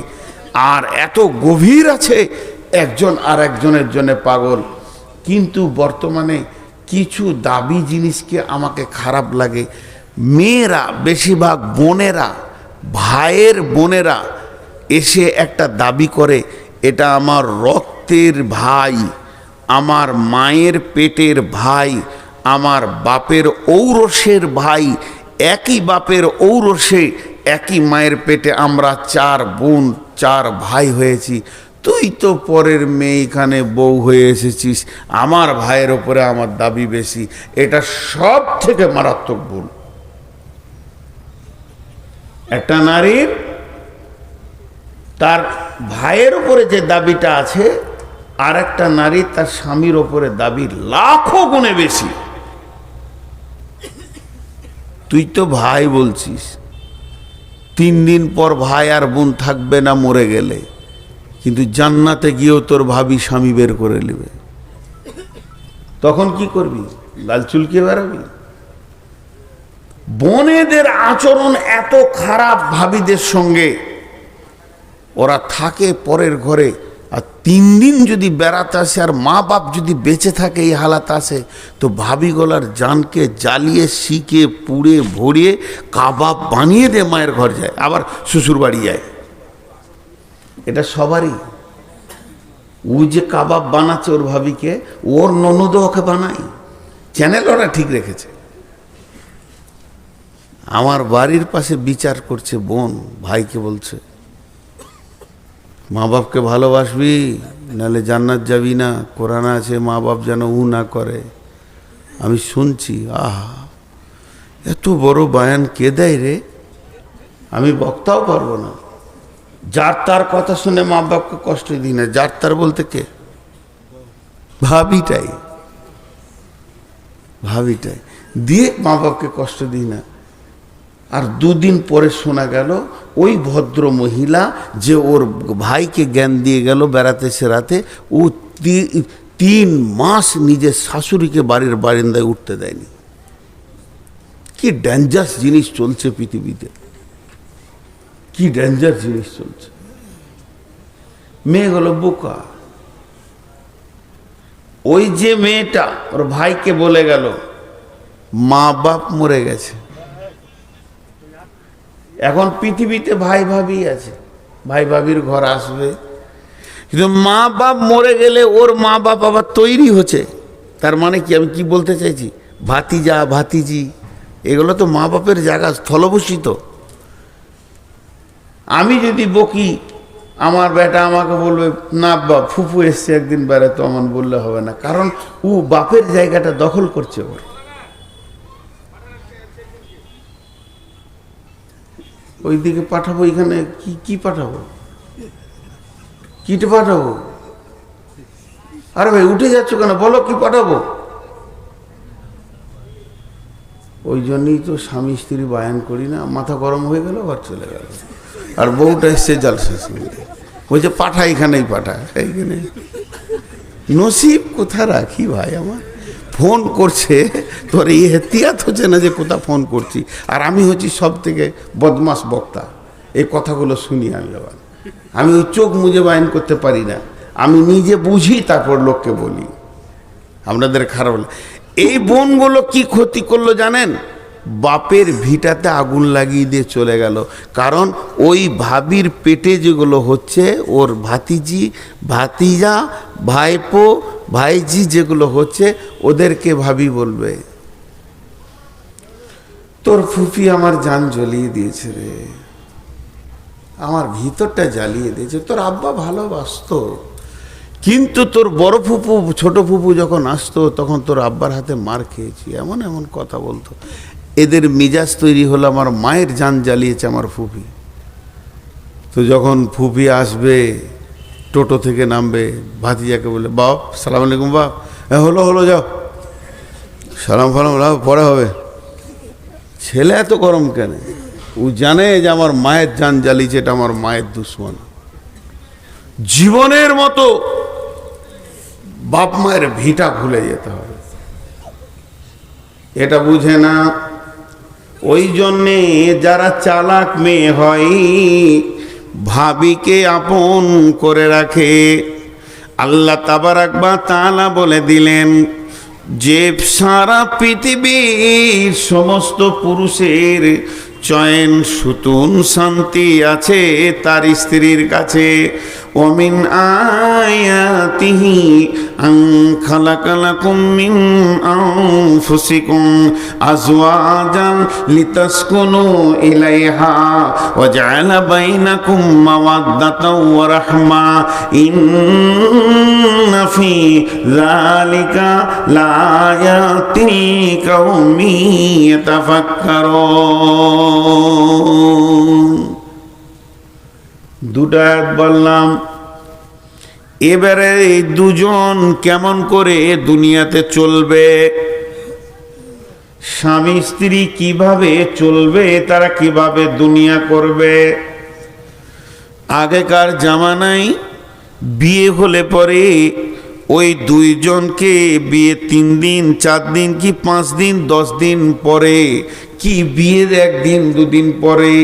আর এত গভীর আছে, একজন আর একজনের জন্য পাগল। কিন্তু বর্তমানে কিছু দাবি জিনিসকে আমাকে খারাপ লাগে। মেয়েরা, বেশিরভাগ বোনেরা, ভাইয়ের বোনেরা এসে একটা দাবি করে, এটা আমার রক্তের ভাই, আমার মায়ের পেটের ভাই, আমার বাপের ঔরসের ভাই, একই বাপের ঔরসে একই মায়ের পেটে আমরা 4 বোন 4 ভাই হয়েছি। তুই তো পরের মেয়ে, এখানে বউ হয়ে এসেছিস, আমার ভাইয়ের ওপরে আমার দাবি বেশি। এটা সব থেকে মারাত্মক ভুল। একটা নারীর তার ভাইয়ের ওপরে যে দাবিটা আছে, আর একটা নারী তার স্বামীর ওপরে দাবি লাখো গুণে বেশি। তুই তো ভাই বলছিস, 3 দিন পর ভাই আর বোন থাকবে না মরে গেলে, কিন্তু জান্নাতে গিয়েও তোর ভাবি স্বামী বের করে নেবে। তখন কি করবি? গাল চুলকে বেড়াবি? বোনেদের আচরণ এত খারাপ ভাবিদের সঙ্গে, ওরা থাকে পরের ঘরে, আর 3 দিন যদি বেড়াতে আসে আর মা বাপ যদি বেঁচে থাকে এই হালাত আসে, তো ভাবি গলার জানকে জ্বালিয়ে শিকে পুড়ে ভরিয়ে কাবাব বানিয়ে দিয়ে মায়ের ঘর যায়, আবার শ্বশুর বাড়ি যায়। এটা সবারই। ও যে কাবাব বানাচ্ছে ওর ভাবিকে, ওর ননদও ওকে বানায়। চ্যানেল ওরা ঠিক রেখেছে। আমার বাড়ির পাশে বিচার করছে বোন, ভাইকে বলছে, মা বাপকে ভালোবাসবি, নাহলে জান্নাত যাবি না। কোরআনে আছে মা বাপ যেন না করে। আমি শুনছি, আহা, এত বড় বায়ান কে দেয় রে? আমি বক্তাও পারবো না। যার তার কথা শুনে মা বাপকে কষ্ট দিই না। যার তার বলতে কে? ভাবিটাই দিয়ে মা বাপকে কষ্ট দিই না। আর 2 দিন পরে শোনা গেল ওই ভদ্র মহিলা যে ওর ভাইকে জ্ঞান দিয়ে গেল বেড়াতে সেরাতে, ও 3 মাস নিজের শাশুড়িকে বাড়ির বারান্দায় উঠতে দেয়নি। কি ডেঞ্জারাস জিনিস চলছে পৃথিবীতে, কি ডেঞ্জার জিনিস চলছে। মেয়েগুলো বোকা। ওই যে মেয়েটা ওর ভাইকে বলে গেল মা বাপ মরে গেছে, এখন পৃথিবীতে ভাই ভাবি আছে, ভাই ভাবির ঘর আসবে, কিন্তু মা বাপ মরে গেলে ওর মা বাপ আবার তৈরি হচ্ছে। তার মানে কি? আমি কি বলতে চাইছি, ভাতিজা ভাতিজি এগুলো তো মা বাপের জায়গা, স্থলভূষিত। আমি যদি বকি, আমার বেটা আমাকে বলবে, না বাপ ফুফু এসছে একদিন বেড়াতে, অমন বললে হবে না, কারণ ও বাপের জায়গাটা দখল করছে। ওর ওইদিকে পাঠাবো, এখানে কি পাঠাবো? কিটা পাঠাবো? আরে ভাই উঠে যাচ্ছ কেন, বলো কি পাঠাবো? ওই জন্যই তো স্বামী স্ত্রী বায়ান করি না, মাথা গরম হয়ে গেল ঘর চলে গেল। আর বউটা এসছে জালসা শুনতে, বলছে পাঠা, এখানেই পাঠা, এইখানে। নসিব কোথা রাখি ভাই আমার, ফোন করছে তোর এই হেতিয়াত হচ্ছে না যে কোথা ফোন করছি, আর আমি হচ্ছি সব থেকে বদমাস বক্তা। এই কথাগুলো শুনি আমি আবার, আমি ওই চোখ মুজে বায়ান করতে পারি না, আমি নিজে বুঝি তারপর লোককে বলি। আপনাদের খারাপ হলো। এই বোনগুলো কি ক্ষতি করলো জানেন? বাপের ভিটাতে আগুন লাগিয়ে দিয়ে চলে গেল। কারণ ওই ভাবির পেটে যেগুলো হচ্ছে, ওর ভাতিজি, ভাতিজা, ভাইপো, ভাইজি যেগুলো হচ্ছে, ওদেরকে ভাবি বলবে তোর ফুফি আমার জান জ্বলিয়ে দিয়েছে রে, আমার ভিতরটা জ্বালিয়ে দিয়েছে। তোর আব্বা ভালোবাসতো, কিন্তু তোর বড় ফুপু ছোট ফুপু যখন আসতো তখন তোর আব্বার হাতে মার খেয়েছি, এমন এমন কথা বলতো। এদের মিজাজ তৈরি হলো আমার মায়ের জান জ্বালিয়েছে আমার ফুফি। তো যখন ফুফি আসবে, টোটো থেকে নামবে, ভাতিজাকে বলে বাপ সালাম আলাইকুম, বাপ হ্যাঁ হলো হলো যাও, সালাম ফালাম পরে হবে। ছেলে এত গরম কেন? ও জানে যে আমার মায়ের জান জ্বালিয়েছে, এটা আমার মায়ের দুশ্মন। জীবনের মতো বাপ মায়ের ভিটা ভুলে যেতে হবে, এটা বুঝে না। ওই জন্যে যারা চালাক মেয়ে হয়, ভাবিকে আপন করে রাখে। আল্লাহ তাবারাক ওয়া তাআলা বলে দিলেন যে সারা পৃথিবীর সমস্ত পুরুষের চয়ন সুতুন শান্তি আছে তার স্ত্রীর কাছে। ওমিন আয়াতিহি আন খালাকালাকুম মিন আনফুসিকুম আজওয়াজান লিতাসকুনু ইলাইহা ওয়া জাআলা বাইনাকুম মাওয়াদ্দাতাও ওয়া রাহমা ইন্না ফি যালিকা লায়াতিন লিকাউমি ইয়াতাফাক্কারুন। দুটো আয়াত বললাম। এবারে এই দুজন কেমন করে দুনিয়াতে চলবে, স্বামী স্ত্রী কিভাবে চলবে, তারা কিভাবে দুনিয়া করবে। আগেকার জামানায় বিয়ে হলে পরে ওই দুইজনকে বিয়ে 3 দিন 4 দিন কি 5 দিন 10 দিন পরে, কি বিয়ের 1 দিন 2 দিন পরে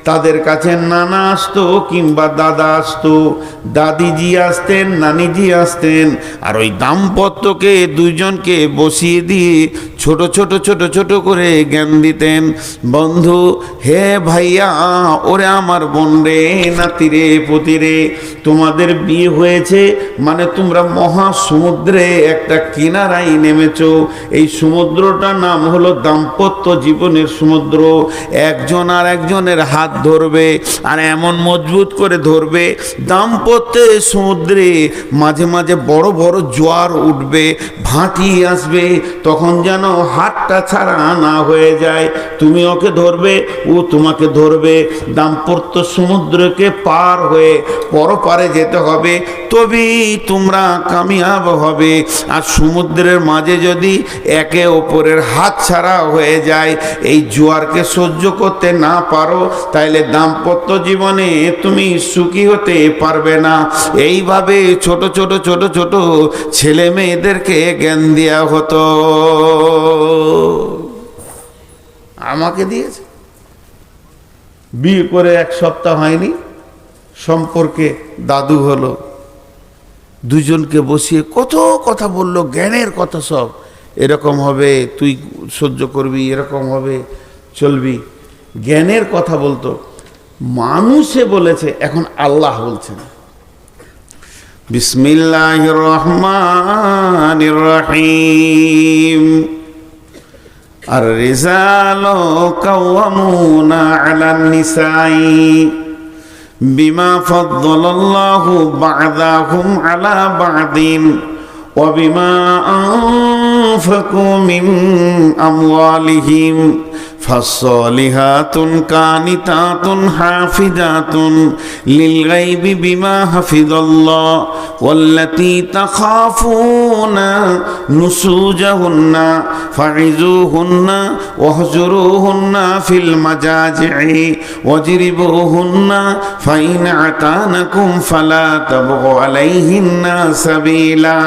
তাদের কাছে নানা আসতো কিংবা দাদা আসতো, দাদিজি আসতেন, নানিজি আসতেন। আর ওই দাম্পত্যকে দুইজনকে বসিয়ে দিয়ে ছোট ছোট ছোট ছোট করে জ্ঞান দিতেন। বন্ধু, হে ভাইয়া, ওরে আমার বোন রে, নাতি রে, পতি রে, তোমাদের বিয়ে হয়েছে মানে তোমরা মহা সমুদ্রে একটা কিনারায় নেমেছো। এই সমুদ্রটার নাম হলো দাম্পত্য জীবনের সমুদ্র। একজন আর একজনের হাত ধরবে, আর এমন মজবুত করে ধরবে, দাম্পত্যের সমুদ্রে মাঝে মাঝে বড় বড় জোয়ার উঠবে, ভাটি আসবে, তখন যেন হাতটা ছাড়া না হয়ে যায়। তুমি ওকে ধরবে, ও তোমাকে ধরবে। দাম্পত্য সমুদ্রকে পার হয়ে পরপারে যেতে হবে, তবেই তোমরা কামিয়াব হবে। আর সমুদ্রের মাঝে যদি একে অপরের হাত ছাড়া হয়ে যায়, এই জোয়ারকে সহ্য করতে না পারো, তাইলে দাম্পত্য জীবনে তুমি সুখী হতে পারবে না। এইভাবে ছোট ছোট ছোট ছোট ছেলে মেয়েদেরকে জ্ঞান দেওয়া হতো। আমাকে দিয়েছে, বিয়ে করে 1 সপ্তাহ হয়নি, সম্পর্কে দাদু হলো। দুজনকে বসিয়ে কত কথা বললো, জ্ঞানের কথা সব। এরকম হবে, তুই সহ্য করবি, এরকম হবে, চলবি, জ্ঞানের কথা বলতো। মানুষে বলেছে, এখন আল্লাহ বলছেন বিসমিল্লাহির রহমানির রহিম। আর রিজালু কাওয়ামুনা আলান নিসাই বিমা ফাদ্দালাল্লাহু বা'দাহুম আলা বা'দিন ওয়া বিমা আনফাকু মিন আমওয়ালিহিম ফাসসালিহাতুন কানিতাতুন হাফিজাতুন লিল গায়বি বিমা হাফিজাল্লাহ ওয়াল্লাতী তাখাফুনা নুসুজাহুন্না ফাইজুহুন্না ওয়াহজুরুহুন্না ফিল মাজাজি'i ওয়াজরিবুহুন্না ফাইন আতানাকুম ফালা তাবগু আলাইহিন্না সাবিলা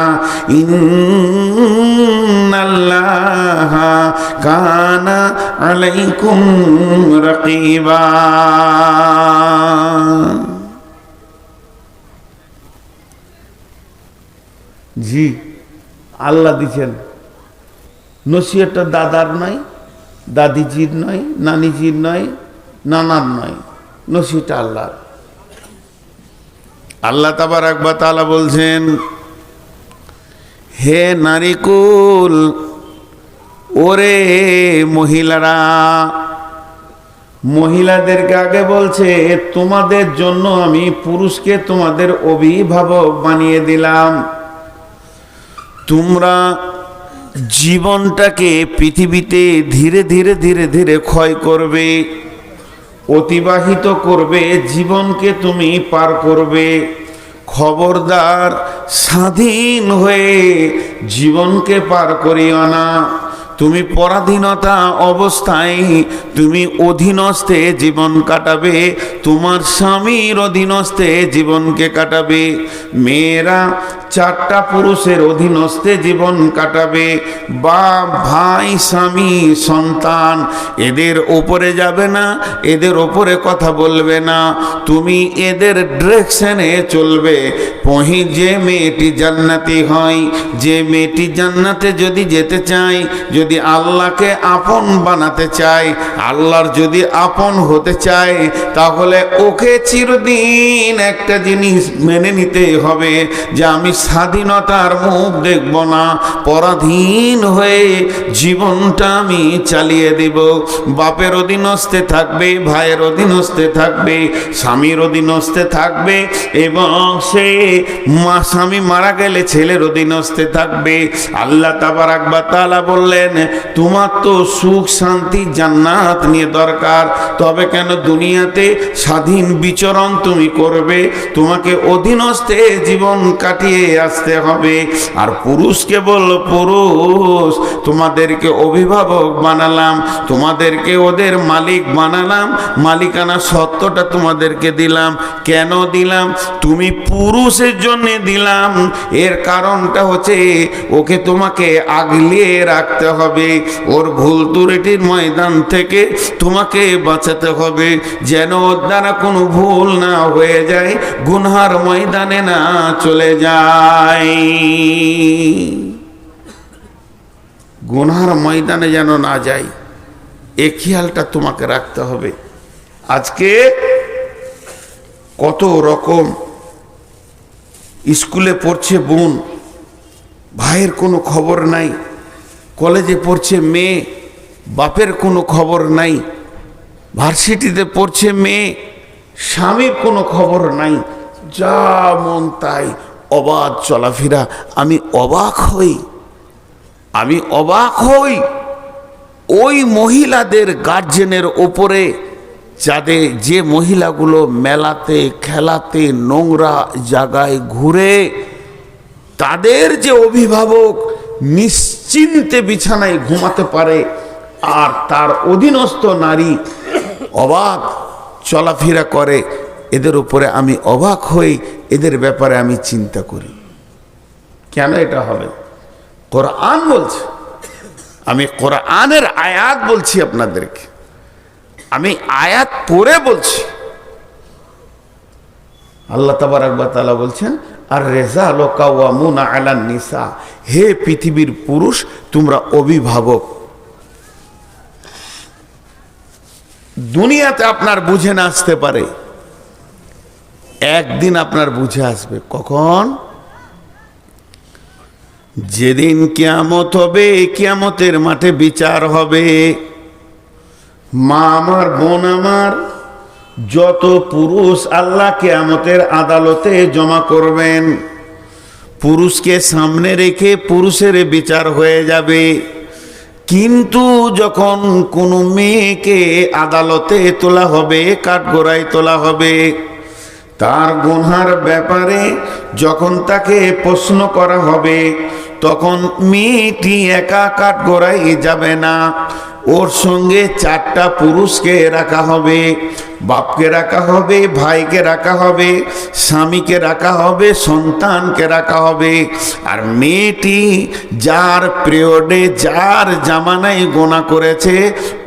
ইন্নাল্লাহা কানা আলাইকুম রাকিবা। জি, আল্লাহ দিচ্ছেন। নসিহতটা দাদার নয়, দাদিজির নয়, নানিজির নয়, নানার নয়, নসিহতটা আল্লাহর। আল্লাহ তাবারক ওয়া তাআলা বলছেন, হে নারীকুল, ওরে মহিলারা, মহিলাদেরকে আগে বলছে তোমাদের জন্য আমি পুরুষকে তোমাদের অভিভাবক বানিয়ে দিলাম। তোমরা জীবনটাকে পৃথিবীতে ধীরে ধীরে ধীরে ধীরে ক্ষয় করবে, অতিবাহিত করবে, জীবনকে তুমি পার করবে। খবরদার স্বাধীন হয়ে জীবনকে পার করিও না। তুমি পরাধীনতা অবস্থায় তুমি অধীনস্থে জীবন কাটাবে, তোমার স্বামীর অধীনস্থে জীবনকে কাটাবে। মেয়েরা 4টা পুরুষের অধীনস্থে জীবন কাটাবে, বাপ, ভাই, স্বামী, সন্তান, এদের ওপরে যাবে না, এদের ওপরে কথা বলবে না, তুমি এদের ডিরেকশনে চলবে। যে মেয়েটি জান্নাতি হয়, যে মেয়েটি জান্নাতে যদি যেতে চায়, যদি আল্লাহকে আপন বানাতে চায়, আল্লাহর যদি আপন হতে চায়, তাহলে ওকে চিরদিন একটা জিনিস মেনে নিতে হবে যে আমি স্বাধীনতার মুখ দেখব না, পরাধীন হয়ে জীবনটা আমি চালিয়ে দেব। বাপের অধীনস্থে থাকবে, ভাইয়ের অধীনস্থে থাকবে, স্বামীর অধীনস্থে থাকবে, এবং সে স্বামী মারা গেলে ছেলের অধীনস্থে থাকবে। আল্লাহ তাবারক ওয়া তাআলা বললেন, তোমার তো সুখ শান্তি জান্নাত নিয়ে দরকার, তবে কেন দুনিয়াতে স্বাধীন বিচরণ তুমি করবে, তোমাকে অধীনস্থে জীবন কাটিয়ে আসতে হবে। আর পুরুষকে বলল, পুরুষ তোমাদেরকে অভিভাবক বানালাম, তোমাদেরকে ওদের মালিক বানালাম, মালিকানা সত্ত্বটা তোমাদেরকে দিলাম। কেন দিলাম? তুমি পুরুষের জন্য দিলাম। এর কারণটা হচ্ছে ওকে তোমাকে আগলিয়ে রাখতে হবে, ওর ভুল ত্রুটির ময়দান থেকে তোমাকে বাঁচাতে হবে, যেন ওর দ্বারা কোনো ভুল না হয়ে যায়, গুনহার ময়দানে না চলে যায়, গুনহার ময়দানে যেন না যায়, এ খেয়ালটা তোমাকে রাখতে হবে। আজকে কত রকম স্কুলে পড়ছে বোন, ভাইয়ের কোনো খবর নাই, কলেজে পড়ছে মেয়ে, বাপের কোনো খবর নাই, ভার্সিটিতে পড়ছে মেয়ে, স্বামীর কোনো খবর নাই, যা মন তাই অবাধ চলাফেরা। আমি অবাক হই ওই মহিলাদের গার্জেনের ওপরে, যে মহিলাগুলো মেলাতে খেলাতে নোংরা জায়গায় ঘুরে, তাদের যে অভিভাবক নিশ্চিন্তে বিছানায় ঘুমাতে পারে, আর তার অধীনস্থ নারী অবাক চলাফেরা করে, এদের উপরে আমি অবাক হই, এদের ব্যাপারে আমি চিন্তা করি। কেন এটা হবে? কোরআন বলছে, আমি কোরআনের আয়াত বলছি আপনাদেরকে, আমি আয়াত পড়ে বলছি। আল্লাহ তাবারক ওয়া তাআলা বলছেন, আর রিজালু কাওয়ামুনা আলান নিসা, হে পৃথিবীর পুরুষ তোমরা অভিভাবক। দুনিয়াতে আপনার বুঝে না আসতে পারে, একদিন আপনার বুঝে আসবে। কখন? যেদিন কিয়ামত হবে, কিয়ামতের মাঠে বিচার হবে। মা আমার, বোন আমার, যত পুরুষ আল্লাহ কিয়ামতের আদালতে জমা করবেন, পুরুষকে সামনে রেখে পুরুষের বিচার হয়ে যাবে। কিন্তু যখন কোনো মেয়েকে আদালতে তোলা হবে, কাঠগড়ায় তোলা হবে, তার গুনহার ব্যাপারে যখন তাকে প্রশ্ন করা হবে, তখন মেয়েটি একা কাঠগড়ায় যাবে না, ওর সঙ্গে 4টা পুরুষকে রাখা হবে। বাপকে রাখা হবে, ভাইকে রাখা হবে, স্বামীকে রাখা হবে, সন্তানকে রাখা হবে। আর মেয়েটি যার পিরিয়ডে, যার জামানায় গোনা করেছে,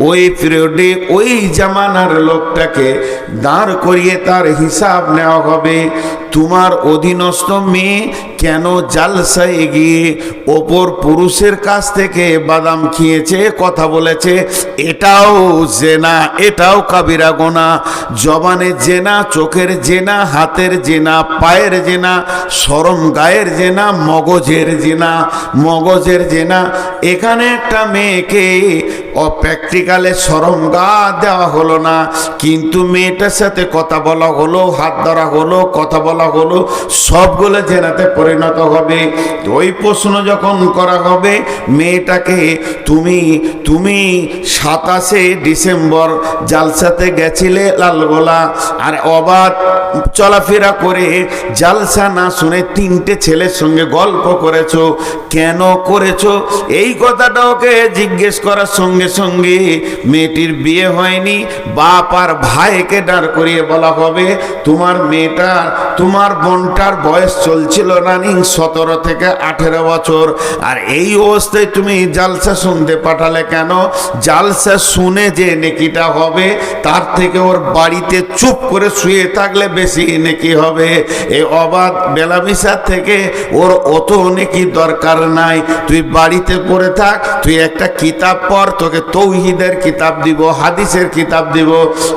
ওই পিরিয়ডে ওই জামানার লোকটাকে দাঁড় করিয়ে তার হিসাব নেওয়া হবে। তোমার অধীনস্থ মেয়ে কেন জালসায় গিয়ে ওপর পুরুষের কাছ থেকে বাদাম খেয়েছে, কথা বলেছে, এটাও জেনা, এটাও কাবিরা গোনা। জবানের জেনা, চোখের জেনা, হাতের জেনা, পায়ের জেনা, শরম গায়ের জেনা, মগজের জেনা, মগজের জেনা। এখানে একটা মেয়েকে প্র্যাকটিক্যালে শরম গা দেওয়া হলো না, কিন্তু মেয়েটার সাথে কথা বলা হলো, হাত ধরা হলো, কথা বলা হলো, সবগুলো জেনাতে পরিণত হবে। ওই প্রশ্ন যখন করা হবে মেয়েটাকে, তুমি 27শে ডিসেম্বর জালসাতে গেছিলে লালগোলা, আর অবাধ চলাফেরা করে জালসা না শুনে 3টে ছেলের সঙ্গে গল্প করেছো, কেন করেছো? এই কথাটা ওকে জিজ্ঞেস করার সঙ্গে সঙ্গে মেয়েটির বিয়ে হয়নি, বাপ আর ভাইকে দাঁড় করিয়ে বলা হবে, তোমার মেয়েটা, তোমার বোনটার বয়স চলছিল রানিং 17 থেকে 18 বছর, আর এই অবস্থায় তুমি জালসা শুনতে পাঠালে কেন? জালসা শুনে যে নেকিটা হবে, তার থেকে ওর বাড়িতে চুপ করে শুয়ে থাকলে বেশি নেকি হবে। এই অবাধ বেলামিশার থেকে ওর অত নেকি দরকার নাই। তুই বাড়িতে পড়ে থাক, তুই একটা কিতাব পড়, তোকে তৌহিদের কিতাব দিব, হাদিসের কিতাব দিব।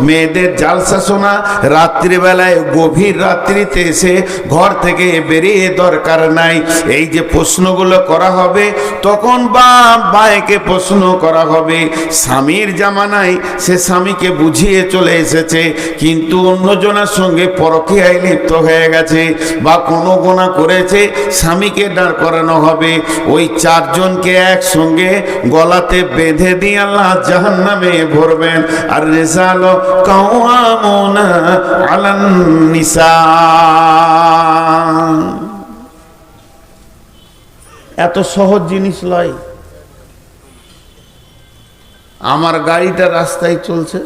মেয়েদের জালসা শোনা রাত্রিবেলায়, গভীর রাত্রিতে এসে ঘর থেকে বেরিয়ে দরকার নাই। এই যে প্রশ্নগুলো করা হবে, তখন বাপ ভাইকে প্রশ্ন করা হবে। স্বামীর জামানায় সে স্বামীকে বুঝিয়ে চলে এসেছে, কিন্তু অন্যজনের সঙ্গে পরকীয়ায় লিপ্ত হয়ে গেছে বা কোনো গোনা করেছে, স্বামীকে দাঁড় করানো হবে। ওই 4 জনকে একসঙ্গে গলাতে বেঁধে দিয়ে আল্লাহ জাহান্নামে ভরবেন। আর রিজাল কাওয়ামুনা আলান নিসা। এত সহজ জিনিস লয়। আমার গাড়িটা রাস্তায় চলছে,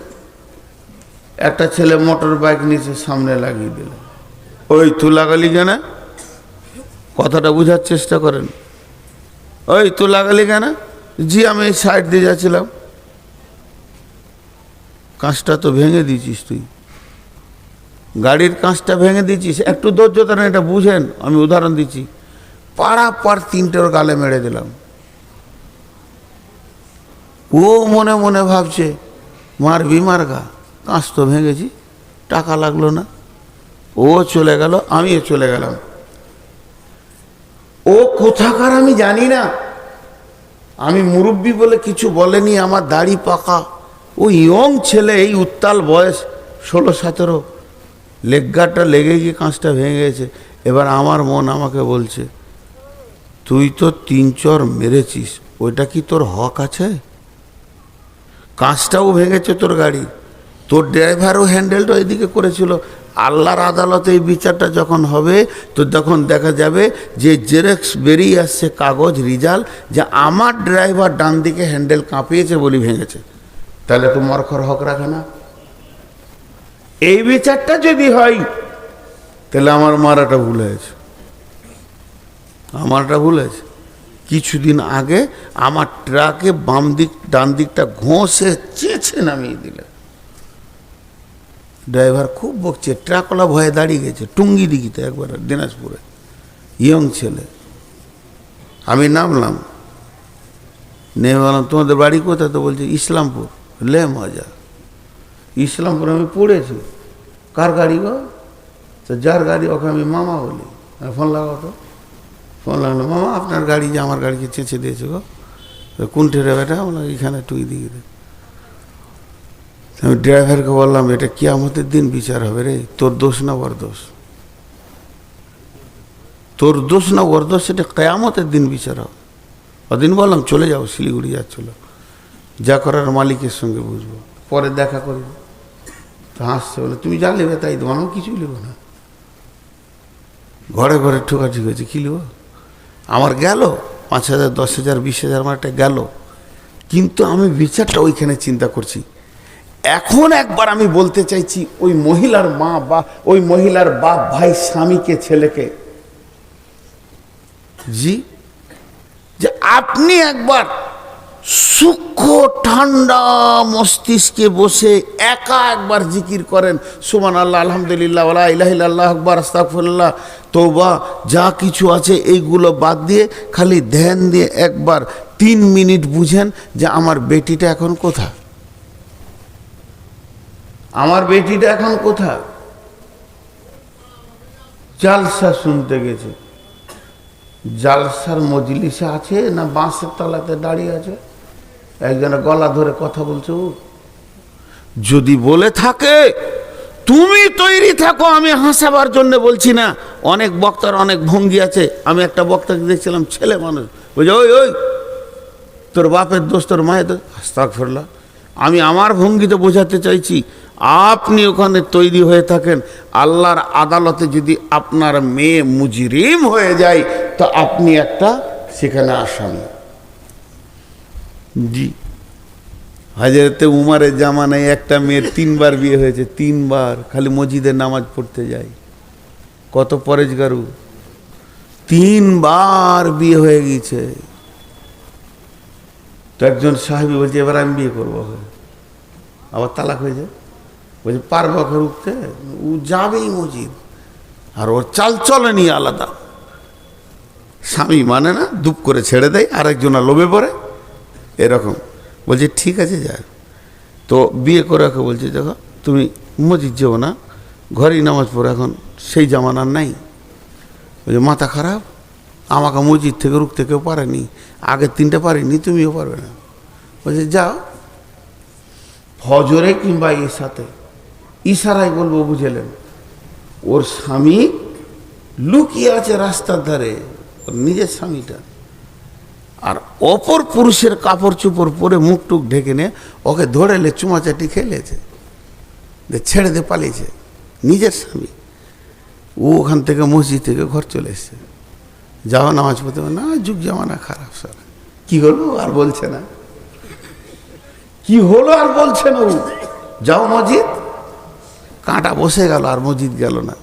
একটা ছেলে মোটর বাইক নিচে সামনে লাগিয়ে দিল। ওই তুই লাগালি কেন? কথাটা বোঝার চেষ্টা করেন। ওই তুই লাগালি কেন? জি আমি এই সাইড দিয়ে যাচ্ছিলাম। কাঁচটা তো ভেঙে দিয়েছিস, তুই গাড়ির কাঁচটা ভেঙে দিয়েছিস। একটু ধৈর্য ধরেন, এটা বুঝেন। আমি উদাহরণ দিচ্ছি, পাড়াপাড় 3টে ওর গালে মেরে দিলাম। ও মনে মনে ভাবছে মারবি মারগা, কাঁচ তো ভেঙেছি, টাকা লাগলো না। ও চলে গেল, আমিও চলে গেলাম। ও কোথাকার আমি জানি না, আমি মুরব্বি বলে কিছু বলেনি, আমার দাড়ি পাকা। ও ইয়ং ছেলে, এই উত্তাল বয়স 16-17, লেগগাটা লেগে গিয়ে কাঁচটা ভেঙে গেছে। এবার আমার মন আমাকে বলছে, তুই তো 3 চর মেরেছিস, ওইটা কি তোর হক আছে? কাঁচটাও ভেঙেছে তোর গাড়ি, তোর ড্রাইভারও হ্যান্ডেলটা এদিকে করেছিল। আল্লাহর আদালতে এই বিচারটা যখন হবে, তো তখন দেখা যাবে যে জেরক্স বেরিয়ে আসছে, কাগজ, রিজাল্ট, যে আমার ড্রাইভার ডান দিকে হ্যান্ডেল কাঁপিয়েছে বলি ভেঙেছে। তাহলে তো মরখর হক রাখে না। এই বিচারটা যদি হয়, তাহলে আমার মারাটা ভুল হয়েছে, আমারটা ভুল হয়েছে। কিছুদিন আগে আমার ট্রাকে বাম দিক ডান দিকটা ঘষে চেঁচে নামিয়ে দিলে। ড্রাইভার খুব বকছে, ট্রাকওয়ালা ভয়ে দাঁড়িয়ে গেছে টুঙ্গি দিঘিতে, একবার দিনাজপুরে, ইয়ং ছেলে। আমি নামলাম, নেমে বললাম তোমাদের বাড়ি কোথায়? তো বলছে ইসলামপুর। লে মজা, ইসলামপুর আমি পড়েছি। কার গাড়ি গো? তো যার গাড়ি ওকে আমি মামা বলি। ফোন লাগাও তো। ফোন লাগলো, মামা আপনার গাড়ি যে আমার গাড়িকে চেঁচে দিয়েছে গো। কোন ঠেরে বেটা? বললাম এখানে টুই দিকে। আমি ড্রাইভারকে বললাম, এটা কিয়ামতের দিন বিচার হবে রে, তোর দোষ না ওর দোষ, তোর দোষ না ওর দোষ, সেটা কিয়ামতের দিন বিচার হবে। ওদিন বললাম চলে যাও, শিলিগুড়ি যাচ্ছিল। যা করার মালিকের সঙ্গে বুঝবো, পরে দেখা করবো। তো হাসছে, বলে তুমি যা নেবে তাই দেবো, আমার কিছুই নেবো না। ঘরে ঘরে ঠোকাঠুকি হয়েছে, কী নেবো? আমার গেল 5,000, 10,000, 20,000 আমার একটা গেল, কিন্তু আমি বিচারটা ওইখানে চিন্তা করছি। এখন একবার আমি বলতে চাইছি ওই মহিলার মা বা ওই মহিলার বাপ ভাই স্বামীকে, ছেলেকে, জি, যে আপনি একবার সূক্ষ্ম ঠান্ডা মস্তিষ্কে বসে একা একবার জিকির করেন, সুবহানাল্লাহ, আলহামদুলিল্লাহ, ওয়া ইলাহা ইল্লাল্লাহ, আকবার, আস্তাগফিরুল্লাহ, তওবা, যা কিছু আছে এইগুলো বাদ দিয়ে খালি ধ্যান দিয়ে একবার 3 মিনিট বুঝেন যে আমার বেটিটা এখন কোথায়, আমার বেটিটা এখন কোথায়। জালসা শুনতে গেছে, জালসার মজলিসে আছে না বাঁশের তলাতে দাঁড়িয়ে আছে, একজনের গলা ধরে কথা বলছে। ও যদি বলে থাকে তুমি তৈরি থাকো, আমি হাসাবার জন্য বলছি না। অনেক বক্তার অনেক ভঙ্গি আছে। আমি একটা বক্তাকে দেখছিলাম, ছেলে মানুষ, বুঝে ওই ওই তোর বাপের দোষ, তোর মায়ের দোষ, আস্তাগফিরুল্লাহ। আমি আমার ভঙ্গিতে বোঝাতে চাইছি, আপনি ওখানে তৈরি হয়ে থাকেন, আল্লাহর আদালতে যদি আপনার মেয়ে মুজরিম হয়ে যায় তো আপনি একটা সেখানে আসামি। জি, হাজরতে উমারের জামানায় একটা মেয়ের 3 বার বিয়ে হয়েছে, 3 বার, খালি মসজিদে নামাজ পড়তে যায়। কত পরেজগারু, 3 বার বিয়ে হয়ে গেছে। তো একজন সাহাবী বলছে এবার আমি বিয়ে করবো, আবার তালাক হয়ে যায়। বলছে পারবো রুখতে? ও যাবেই মসজিদ, আর ওর চাল চলেনি আলাদা। স্বামী মানে না, দুপ করে ছেড়ে দেয়, আরেকজনা লোভে পড়ে এরকম। বলছে ঠিক আছে যা। তো বিয়ে করে ওকে বলছে দেখো তুমি মসজিদ যাবো না, ঘরেই নামাজ পড়ো, এখন সেই জামানার নাই। বলছে মাথা খারাপ, আমাকে মসজিদ থেকে রুখতে কেউ পারেনি, আগের 3টা পারিনি, তুমিও পারবে না। বলছে যাও, ফজরে কিংবা ইশাতে, ইশারাই বলবো, বুঝলেন? ওর স্বামী লুকিয়ে আছে রাস্তার ধারে, ওর নিজের স্বামীটা, আর অপর পুরুষের কাপড় চোপড় পরে মুখ টুক ঢেকে নিয়ে ওকে ধরেলে চুমাচাটি খেলেছে, ছেড়ে দিয়ে পালিয়েছে নিজের স্বামী। ও ওখান থেকে মসজিদ থেকে ঘর চলে এসছে। যাও নামাজ পড়তে, না যুগ জামানা খারাপ স্যার। কি হলো আর বলছে না, কি হলো আর বলছে না। ও যাও মসজিদ, কাঁটা বসে গেল আর মসজিদ গেল না।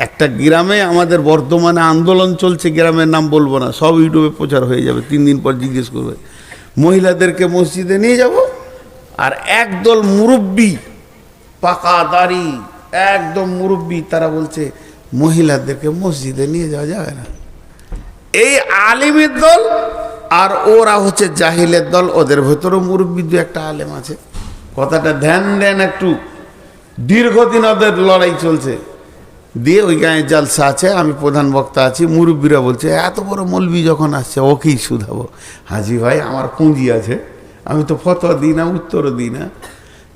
একটা গ্রামে আমাদের বর্তমানে আন্দোলন চলছে, গ্রামের নাম বলবো না, সব ইউটিউবে প্রচার হয়ে যাবে, 3 দিন পর জিজ্ঞেস করবে। মহিলাদেরকে মসজিদে নিয়ে যাব, আর একদল মুরব্বী, পাকা দাড়ি, একদম মুরব্বী, তারা বলছে মহিলাদেরকে মসজিদে নিয়ে যাওয়া যাবে না। এই আলিমের দল আর ওরা হচ্ছে জাহিলের দল। ওদের ভেতরেও মুরব্বী 2-1টা আলেম আছে। কথাটা ধ্যান দেন একটু, দীর্ঘদিন ওদের লড়াই চলছে। দিয়ে ওই গায়ে জালসা আছে, আমি প্রধান বক্তা আছি, মুরব্বীরা বলছে এত বড় মৌলবি যখন আসছে ওকেই শুধাবো। হাজি ভাই আমার পুঁজি আছে, আমি তো ফতোয়া দিই না, উত্তরও দিই না।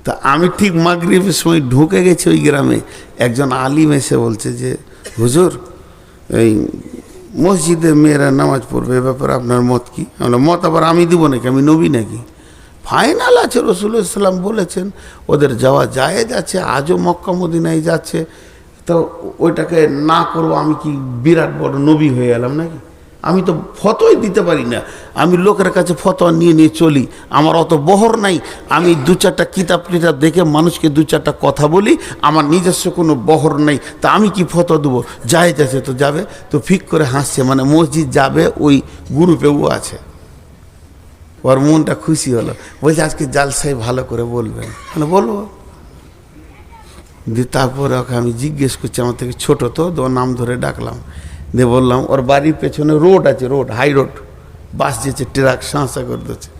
তা আমি ঠিক মাগরিবের সময় ঢুকে গেছি ওই গ্রামে, একজন আলিম এসে বলছে যে হুজুর এই মসজিদে মেয়েরা নামাজ পড়বে, এ ব্যাপারে আপনার মত কি? মত আবার আমি দিব নাকি, আমি নবী নাকি? ফাইনাল আছে, রাসূলুল্লাহ সাল্লাল্লাহু আলাইহি ওয়াসাল্লাম বলেছেন ওদের যাওয়া জায়েজ আছে, আজও মক্কা মদিনায় যাচ্ছে, তো ওইটাকে না করবো আমি কি বিরাট বড় নবী হয়ে গেলাম নাকি? আমি তো ফতোই দিতে পারি না, আমি লোকের কাছে ফতোয়া নিয়ে নিয়ে চলি, আমার অত বহর নাই। আমি 2-4টা কিতাব দেখে মানুষকে 2-4টা কথা বলি, আমার নিজস্ব কোনো বহর নেই। তা আমি কি ফতোয়া দেবো? জায়েজ আছে তো যাবে। তো ফিক করে হাসছে, মানে মসজিদ যাবে, ওই গ্রুপেও আছে। ওর মনটা খুশি হলো, বলছে আজকে জালসাই ভালো করে বলবেন। মানে বলবো। দিয়ে তারপরে ওকে আমি জিজ্ঞেস করছি, আমার থেকে ছোটো তো, ওর নাম ধরে ডাকলাম, দিয়ে বললাম ওর বাড়ির পেছনে রোড আছে, রোড হাই রোড, বাস যেছে, ট্রাক সাঁসা করে দিচ্ছে।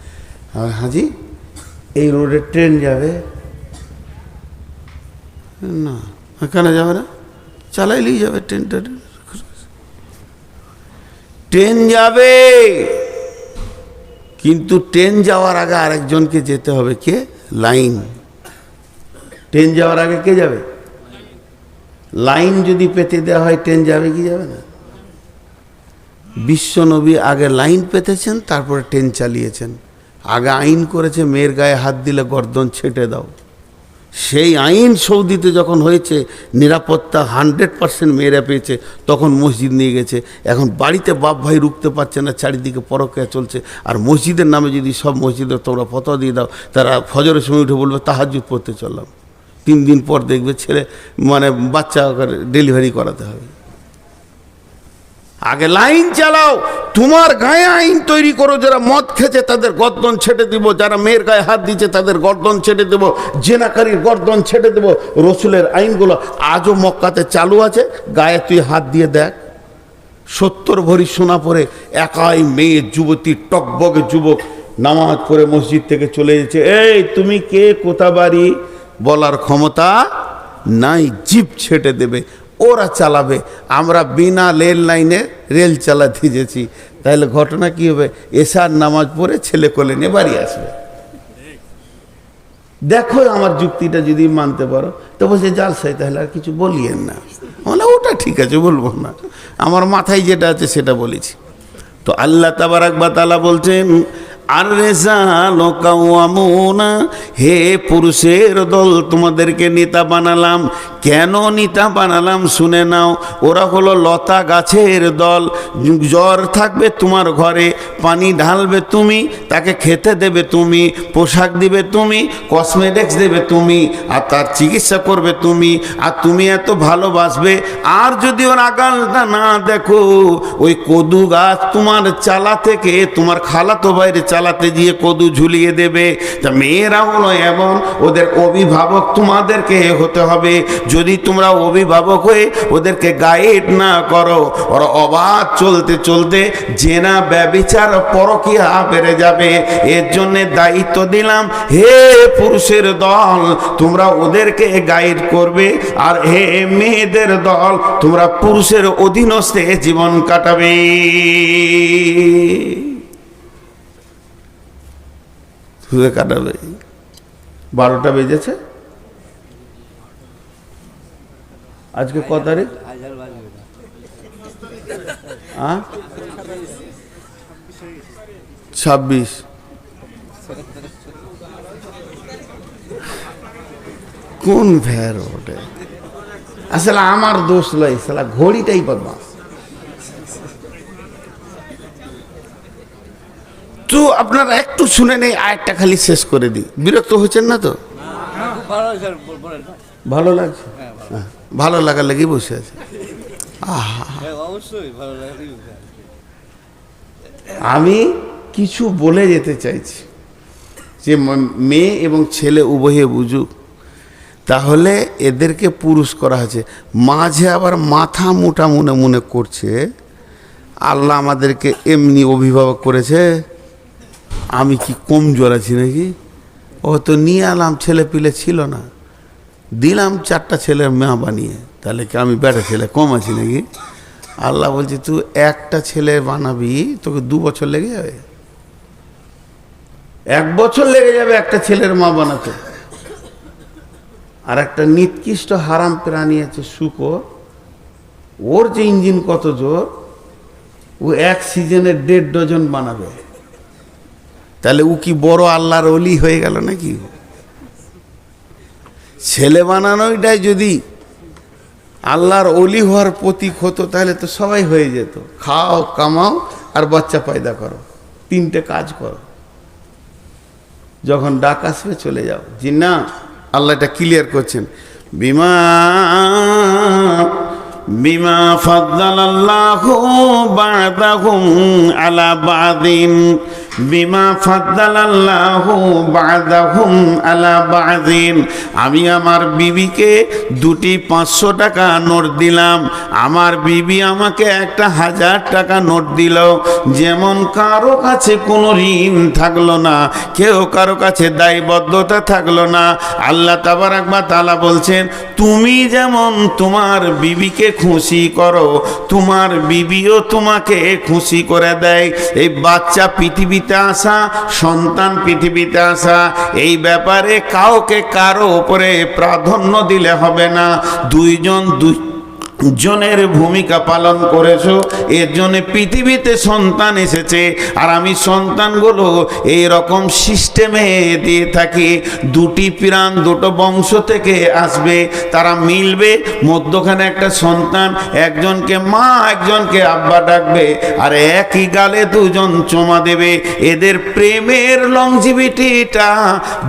হাজি এই রোডে ট্রেন যাবে না? কেন যাবে না? চালাইলেই যাবে ট্রেনটা, ট্রেন যাবে, কিন্তু ট্রেন যাওয়ার আগে আরেকজনকে যেতে হবে। কে? লাইন। ট্রেন যাওয়ার আগে কে যাবে? লাইন যদি পেতে দেওয়া হয় ট্রেন যাবে কি যাবে না? বিশ্বনবী আগে লাইন পেতেছেন, তারপরে ট্রেন চালিয়েছেন। আগে আইন করেছে মেয়ের গায়ে হাত দিলে গর্দন ছেঁটে দাও। সেই আইন সৌদিতে যখন হয়েছে, নিরাপত্তা 100% মেয়েরা পেয়েছে, তখন মসজিদ নিয়ে গেছে। এখন বাড়িতে বাপ ভাই রুখতে পারছে না, চারিদিকে পরকীয়া চলছে। আর মসজিদের নামে যদি সব মসজিদে তোমরা ফতোয়া দিয়ে দাও, তারা ফজরের সময় উঠে বলবে তাহাজ্জুদ পড়তে চললাম। 3 দিন পর দেখবে ছেলে বাচ্চা ডেলিভারি করাতে হবে। আগে লাইন চালাও, তোমার গায়ে আইন তৈরি করো। যারা মদ খেছে তাদের গর্দন ছেটে দিব, যারা মেয়ের গায়ে হাত দিচ্ছে তাদের গর্দন ছেটে দেব, জেনাকারীর গর্দন ছেটে দেব। রসুলের আইনগুলো আজও মক্কাতে চালু আছে। গায়ে তুই হাত দিয়ে দেখ, 70 ভরি সোনা পরে একাই মেয়ে যুবতী, টকবগে যুবক নামাজ পড়ে মসজিদ থেকে চলে যাচ্ছে। এই তুমি কে, কোথা বাড়ি বলার ক্ষমতা নাই, জিপ ছেটে দেবে, ওরা চালাবে। আমরা বিনা রেল লাইনে রেল চালাতে যেছি, তাহলে ঘটনা কি হবে? এশার নামাজ পড়ে ছেলে কোলে নিয়ে বাড়ি আসবে। দেখো আমার যুক্তিটা যদি মানতে পারো তো বলছে জালসাই, তাহলে আর কিছু বলিয়েন না। বলে ওটা ঠিক আছে, বলবো না, আমার মাথায় যেটা আছে সেটা বলেছি। তো আল্লাহ তাবারাক ওয়া তাআলা বলছেন, আর রিজালু কাওয়ামুনা, হে পুরুষের দল, তোমাদেরকে নেতা বানালাম। কেন নেতা বানালাম শুনে নাও। ওরা হলো লতা গাছের দল। জ্বর থাকবে তোমার ঘরে, পানি ঢালবে তুমি, তাকে খেতে দেবে তুমি, পোশাক দিবে তুমি, কসমেটিক্স দেবে তুমি, আর তার চিকিৎসা করবে তুমি, আর তুমি এত ভালোবাসবে। আর যদি ওর আগালটা না দেখো, ওই কদু গাছ তোমার চালা থেকে তোমার খালাতো বাইরে চালাতে গিয়ে কদু ঝুলিয়ে দেবে। তা মেয়েরা হলো এমন, ওদের অভিভাবক তোমাদেরকে হতে হবে। যদি তোমরা অভিভাবক হয়ে ওদেরকে গাইড না করো, ওরা অবাধ চলতে চলতে জেনা ব্যভিচার পরকীয়া বেড়ে যাবে। এর জন্য দায়িত্ব দিলাম, হে পুরুষের দল, তোমরা ওদেরকে গাইড করবে, আর হে মেয়েদের দল, তোমরা পুরুষের অধীনস্থে জীবন কাটাবে। কাটাবে। 12টা বেজেছে। আজকে ক তারিখ? 26। কোন ভ্যার ওটা? আসলে আমার দোষ লয়, সালা ঘড়িটাই বদমাস। তো আপনারা একটু শুনে নেই, আরেকটা খালি শেষ করে দিই। বিরক্ত হচ্ছেন না তো? ভালো লাগছে? ভালো লাগার লেগে বসে আছে। আমি কিছু বলে যেতে চাইছি যে মেয়ে এবং ছেলে উভয়ে বুঝুক। তাহলে এদেরকে পুরুষ করা হয়েছে, মাঝে আবার মাথা মোটা মনে মনে করছে আল্লাহ আমাদেরকে এমনি অভিভাবক করেছে, আমি কি কমজোর আছি নাকি? ও তো নিয়ে এলাম, ছেলে পিলে ছিল না, দিলাম 4টা ছেলের মা বানিয়ে, তাহলে কি আমি বেটা ছেলে কম আছি নাকি? আল্লাহ বলছে তুই একটা ছেলে বানাবি, তোকে 2 বছর লেগে যাবে, 1 বছর লেগে যাবে একটা ছেলের মা বানাতে। আর একটা নিকৃষ্ট হারাম প্রাণী আছে শুকর, ওর যে ইঞ্জিন কত জোর, ও 1 সিজনে 1.5 ডজন বানাবে। তাহলে ও কি বড় আল্লাহর ওলি হয়ে গেল নাকি? ছেলে বানানোটাই যদি আল্লাহর ওলি হওয়ার প্রতীক হতো, তাহলে তো সবাই হয়ে যেত। খাও, কামাও, আর বাচ্চা পয়দা করো, 3টে কাজ করো, যখন ডাক আসবে চলে যাও। জি না, আল্লাহ এটা ক্লিয়ার করছেন, বিমা ফাদ্দালাল্লাহু বা'দাহুম আলা বা'দিন, বিমা ফাদ্দালাল্লাহু বা'দাহুম আলা বা'দিন। আমি আমার বিবিকে 2টি 500 টাকা নোট দিলাম, আমার বিবি আমাকে একটা 1000 টাকা নোট দিল। যেমন কারো কাছে কোনো ঋণ থাকলো না, কেউ কারো কাছে দায়বদ্ধতা থাকলো না। আল্লাহ তাবারাক ওয়া তাআলা বলছেন, তুমি যেমন তোমার বিবিকে খুশি করো, তোমার বিবিও তোমাকে খুশি করে দেয়। এই বাচ্চা পৃথিবীতে আসা, সন্তান পৃথিবীতে আসা, এই ব্যাপারে কাউকে কারো উপরে প্রাধান্য দিলে হবে না। দুইজন জনের ভূমিকা পালন করেছো, এর জন্য পৃথিবীতে সন্তান এসেছে। আর আমি সন্তানগুলো এই রকম সিস্টেমে দিয়ে থাকি, দুটি প্রাণ দুটো বংশ থেকে আসবে, তারা মিলবে, মধ্যখানে একটা সন্তান, একজনকে মা একজনকে আব্বা ডাকবে, আর একই গালে দুজন চুমা দেবে। এদের প্রেমের লংজিভিটিটা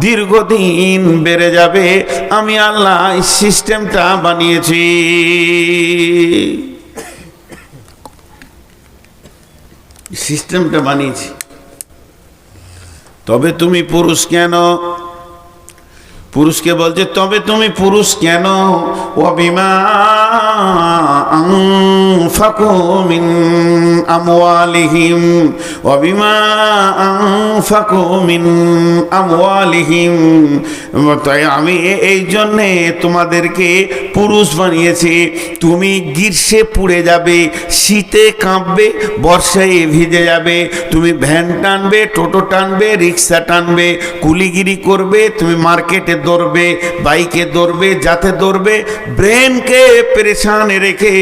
দীর্ঘদিন বেড়ে যাবে। আমি আল্লাহ এই সিস্টেমটা বানিয়েছি। সিস্টেমটা বানিয়েছি। তবে তুমি পুরুষ কেন? পুরুষকে বলছে তবে তুমি পুরুষ কেন? ওয়াবিমা আনফাকু মিন আমওয়ালিহিম, ওয়াবিমা আনফাকু মিন আমওয়ালিহিম। তাই আমি এই জন্যে তোমাদেরকে পুরুষ বানিয়েছি। তুমি গ্রীষ্মে পুড়ে যাবে, শীতে কাঁপবে, বর্ষায় ভিজে যাবে। তুমি ভ্যান টানবে, টোটো টানবে, রিক্সা টানবে, কুলিগিরি করবে, তুমি মার্কেটে দৌড়বে, বাইকে দৌড়বে, যাতে দৌড়বে। ব্রেনকে পেরেশান রেখে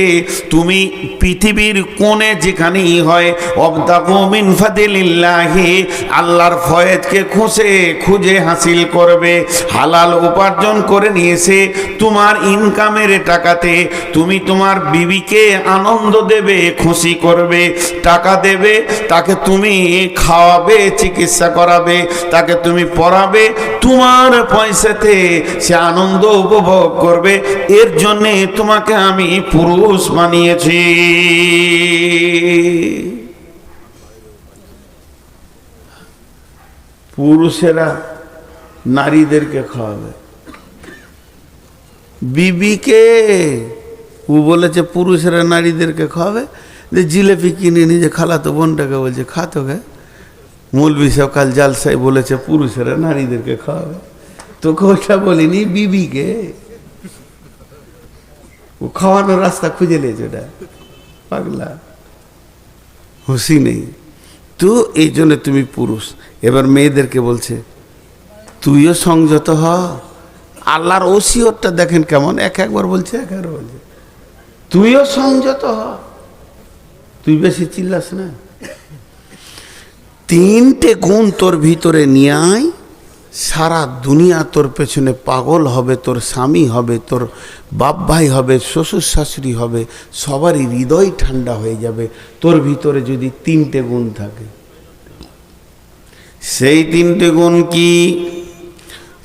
তুমি পৃথিবীর কোণে যেখানেই হয় অবতাগু মিন ফাদিলিল্লাহি, আল্লাহর ফয়েজকে খুঁজে হাসিল করবে। হালাল উপার্জন করে নিয়েছে তোমার ইনকামের টাকাতে তুমি তোমার বিবিকে আনন্দ দেবে, খুশি করবে, টাকা দেবে, তাকে তুমি খাওয়াবে, চিকিৎসা করাবে, তাকে তুমি পড়াবে, তোমার পয়সাতে সে আনন্দ উপভোগ করবে। এর জন্যে তোমাকে আমি পুরুষ বানিয়েছি। পুরুষেরা নারীদেরকে খাওয়াবে, বিবিকে ও বলেছে পুরুষেরা নারীদেরকে খাওয়াবে। যে জিলেপি কিনে নিজে খালাতো বোনটাকে বলছে খাতো গে, মৌলভী সাহেব কাল জালসাই বলেছে পুরুষেরা নারীদেরকে খাওয়াবে, তোকে ওটা বলিনি, বিবিকে। ও খাওয়ানোর রাস্তা খুঁজে নিয়েছে, ওটা পাগলা, হুঁশি নেই তো। এই জন্য তুমি পুরুষ। এবার মেয়েদেরকে বলছে তুইও সংযত হ। আল্লাহর ওসিয়তটা দেখেন কেমন, একবার বলছে, একবার বলছে তুইও সংযত হ, তুই বেশি চিল্লাস না। তিনটে গুণ তোর ভিতরে নিয়ে আয়, সারা দুনিয়া তোর পেছনে পাগল হবে, তোর স্বামী হবে, তোর বাপ ভাই হবে, শ্বশুর শাশুড়ি হবে, সবারই হৃদয় ঠান্ডা হয়ে যাবে তোর ভিতরে যদি তিনটে গুণ থাকে। সেই তিনটে গুণ কি?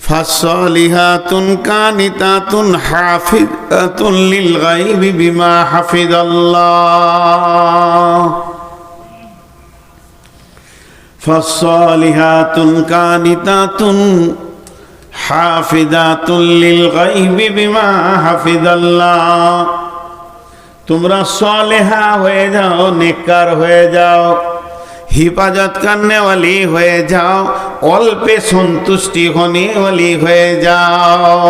ফাসলিহাতুন কানিতাতুন হাফিজাতুন লিল গায়বি বিমা হাফিজাল্লাহ। ফাসলিহাতুন কানিতাতুন হাফিজাতুন লিল গায়বি বিমা হাফিজাল্লাহ। তোমরা সালেহা হয়ে যাও, নেককার হয়ে যাও, हिफाजत करने वाली हुए जाओ, অল্পে সন্তুষ্টি होने वाली হয়ে যাও।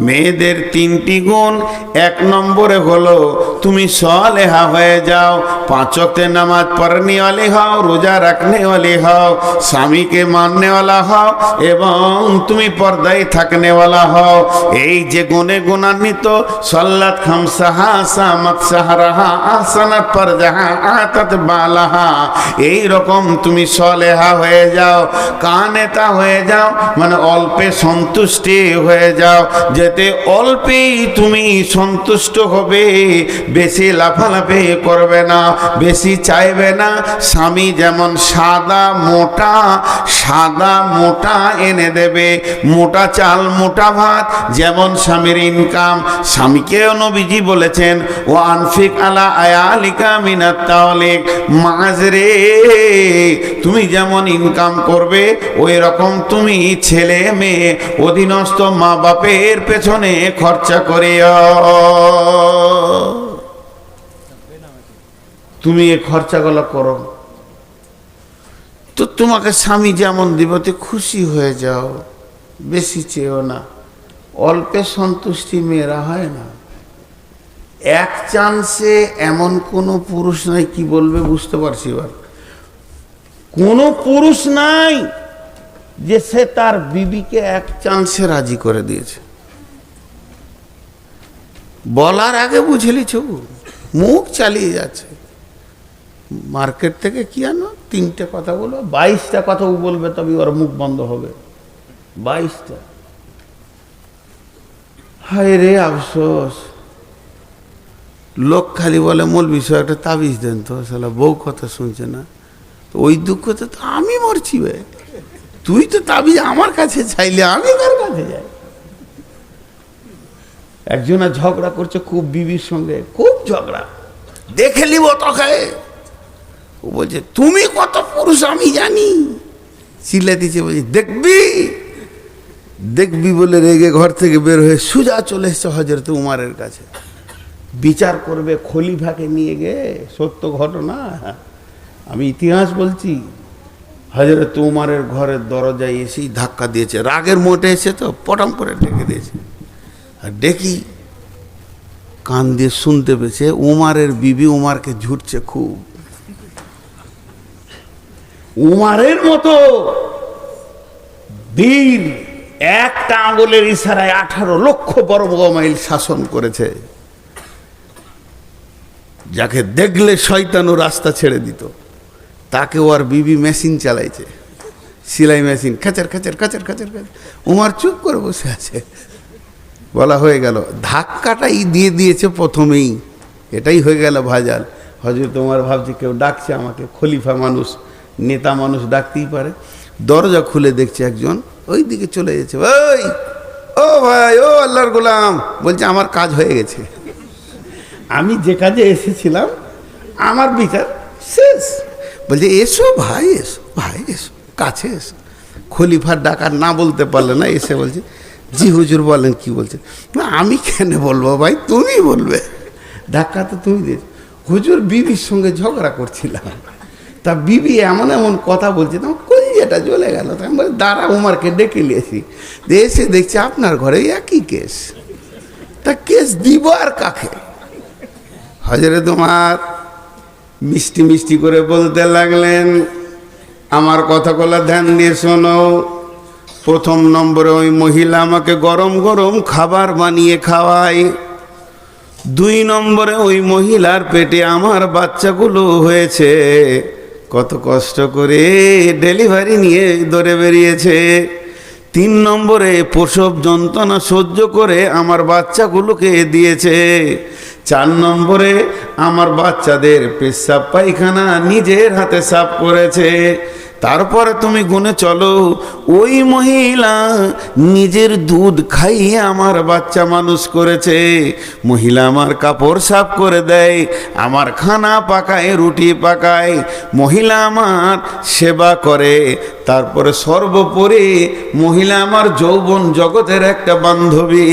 মেয়েদের তিনটি গুণ, এক নম্বরে হলো তুমি সালেহা হয়ে যাও, পাঁচ ওয়াক্তের নামাজ পড়নে वाली হও, রোজা রাখনে वाली হও, স্বামীকে মাননে वाला হও এবং তুমি পর্দায় থাকনে वाला হও। এই যে গুণে গুণান্বিত, সাল্লাত খামসাহা সামাত সাহরাহা আহসানাত ফারজাহা আতাত বালাহা, এই রকম তুমি সালেহা হয়ে যাও, কানেতা হয়ে যাও, মানে অল্পে সন্তুষ্টি হয়ে যাও, যেতে অল্পেই তুমি সন্তুষ্ট হবে, বেশি লাফালাফি করবে না, বেশি চাইবে না। স্বামী যেমন সাদা মোটা এনে দেবে, মোটা চাল মোটা ভাত, যেমন স্বামীর ইনকাম। স্বামীকেও নবীজি বলেছেন ও আনফিক আলা আয়ালিকা মিনাত তাওলিক, মাঝরে তুমি যেমন ইনকাম করবে ওই রকম তুমি ছেলে মেয়ে অধীনস্থ মা বাপের পেছনে খরচা করিও। তুমি এই খরচাগুলো করো তো তোমাকে স্বামী যেমন দিবতে খুশি হয়ে যাও, বেশি চেয়েও না। অল্পে সন্তুষ্টি মেয়েরা হয় না। এক চান্সে এমন কোনো পুরুষ নাই, কি বলবে বুঝতে পারছি এবার, কোনো পুরুষ নাই যে সে তার বিবিকে এক চান্সে রাজি করে দিয়েছে। বলার আগে বুঝে লিছো, মুখ চালিয়ে যাচ্ছে। মার্কেট থেকে কি আনো, 3টে কথা বলবো, 22টা কথা ও বলবে, তবে ওর মুখ বন্ধ হবে। 22টা। হায় রে আফসোস। লোক খালি বলে মৌলভী সাহেব একটা তাবিজ দেন তো, শালা বউ কথা শুনছে না। তো ওই দুঃখতে তো আমি মরছি বে। তুই তো তাবিজ আমার কাছে চাইলে আমি কার কাছে যাই? একজনা ঝগড়া করছে খুব বিবির সঙ্গে, খুব ঝগড়া, দেখে নিব তোকে। ও বলছে তুমি কত পুরুষ আমি জানি। চিল্লা দিচ্ছে, বলছে দেখবি দেখবি বলে রেগে ঘর থেকে বের হয়ে সোজা চলে এসছে হযরত উমারের কাছে। বিচার করবে খলিফাকে নিয়ে গিয়ে, সত্য ঘটনা, আমি ইতিহাস বলছি। হযরত উমারের ঘরের দরজায় এসেই ধাক্কা দিয়েছে, রাগের মোটে এসে তো পটাম করে ডেকে দিয়েছে। আর ডেকি কান দিয়ে শুনতে পেয়েছে উমারের বিবি উমারকে ঝুটছে খুব। উমারের মতো বীর একটা আঙুলের ইশারায় 18 লক্ষ বর্গ মাইল শাসন করেছে, যাকে দেখলে শয়তানও রাস্তা ছেড়ে দিত, তাকে ওর বিবি মেশিন চালাইছে, সেলাই মেশিন, খাচার খাচার খাচার খাচার খাচার। উমার চুপ করে বসে আছে। বলা হয়ে গেল, ধাক্কাটাই দিয়ে দিয়েছে প্রথমেই, এটাই হয়ে গেল ভাজাল। হযরত উমার ভাবছে কেউ ডাকছে আমাকে, খলিফা মানুষ, নেতা মানুষ ডাকতেই পারে। দরজা খুলে দেখছে একজন ওই দিকে চলে যাচ্ছে। ওই ও ভাই, ও আল্লাহর গোলাম, বলছে আমার কাজ হয়ে গেছে, আমি যে কাজে এসেছিলাম আমার বিচার শেষ। বলছে এসো ভাই, এসো ভাই, এসো কাছে এসো। খলিফার ডাকার না বলতে পারলে না, এসে বলছে জি হুজুর বলেন, কি বলছে? না আমি কেন বলবো ভাই, তুমি বলবে, ধাক্কা তো তুমি দিয়েছো। হুজুর বিবির সঙ্গে ঝগড়া করছিলাম, তা বিবি এমন এমন কথা বলছে, তোমার কলিজাটা জ্বলে গেল। তা আমি বলি দাঁড়া, উমারকে ডেকে নিয়েছি, এসে দেখছি আপনার ঘরে একই কেস। তা কেস দিব আর কাকে? হযরত উমার মিষ্টি মিষ্টি করে বলতে লাগলেন, আমার কথাগুলো ধ্যান দিয়ে শোনো। প্রথম নম্বরে ওই মহিলা আমাকে গরম গরম খাবার বানিয়ে খাওয়ায়। 2 নম্বরে ওই মহিলার পেটে আমার বাচ্চাগুলো হয়েছে, কত কষ্ট করে ডেলিভারি নিয়ে দৌড়ে বেরিয়েছে। 3 নম্বরে প্রসব যন্ত্রণা সহ্য করে আমার বাচ্চাগুলোকে দিয়েছে। 4 নম্বরে আমার বাচ্চাদের পেশাব পায়খানা নিজের হাতে সাফ করেছে। তারপরে তুমি গুনে চলো, ওই মহিলা নিজের দুধ খাইয়ে আমার বাচ্চা মানুষ করেছে। মহিলা আমার কাপড় সাফ করে দেয়, আমার খানা পাকায়, রুটি পাকায়, মহিলা আমার সেবা করে। তারপরে সর্বোপরি মহিলা আমার যৌবন জগতের একটা বান্ধবী।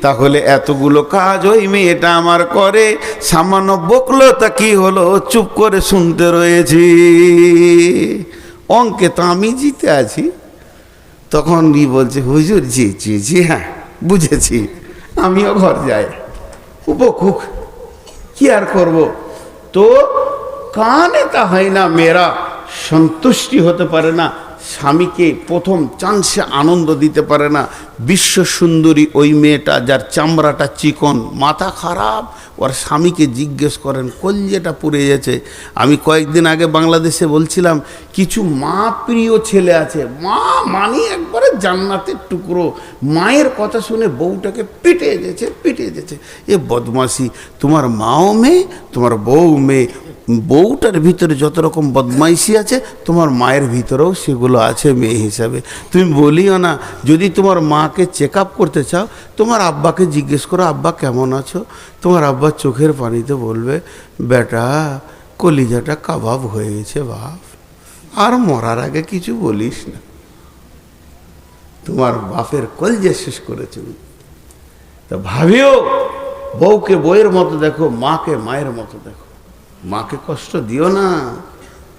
তাহলে এতগুলো কাজ ওই মেয়েটা আমার করে, সামান্য বকলো তা কি হলো, চুপ করে শুনতে রয়েছি। অঙ্কে তো আমি জিতে আছি। তখন বলছে হুজুর জি জি জি হ্যাঁ বুঝেছি, আমিও ঘর যাই, উপকুক কি আর করব। তো কানে তা হয় না মেয়েরা সন্তুষ্টি হতে পারে না, স্বামীকে প্রথম চান্সে আনন্দ দিতে পারে না। বিশ্ব সুন্দরী ওই মেয়েটা, যার চামড়াটা চিকন, মাথা খারাপ, ওর স্বামীকে জিজ্ঞেস করেন, কলজেটা পুড়ে গেছে। আমি কয়েকদিন আগে বাংলাদেশে বলছিলাম, কিছু মা প্রিয় ছেলে আছে, মা মানে একবারে জান্নাতের টুকরো, মায়ের কথা শুনে বউটাকে পিটিয়ে দিয়েছে। এ বদমাশি, তোমার মাও মেয়ে, তোমার বউ মেয়ে, বউটার ভিতরে যত রকম বদমাইশি আছে তোমার মায়ের ভিতরেও সেগুলো আছে মেয়ে হিসাবে। তুমি বলিও না, যদি তোমার মাকে চেক আপ করতে চাও, তোমার আব্বাকে জিজ্ঞেস করো, আব্বা কেমন আছো? তোমার আব্বা চোখের পানিতে বলবে, বেটা কলিজাটা কাবাব হয়ে গেছে বাপ, আর মরার আগে কিছু বলিস না, তোমার বাপের কলজা শেষ করেছে। তা ভাবিও, বউকে বউয়ের মতো দেখো, মাকে মায়ের মতো দেখো। মাকে কষ্ট দিও না,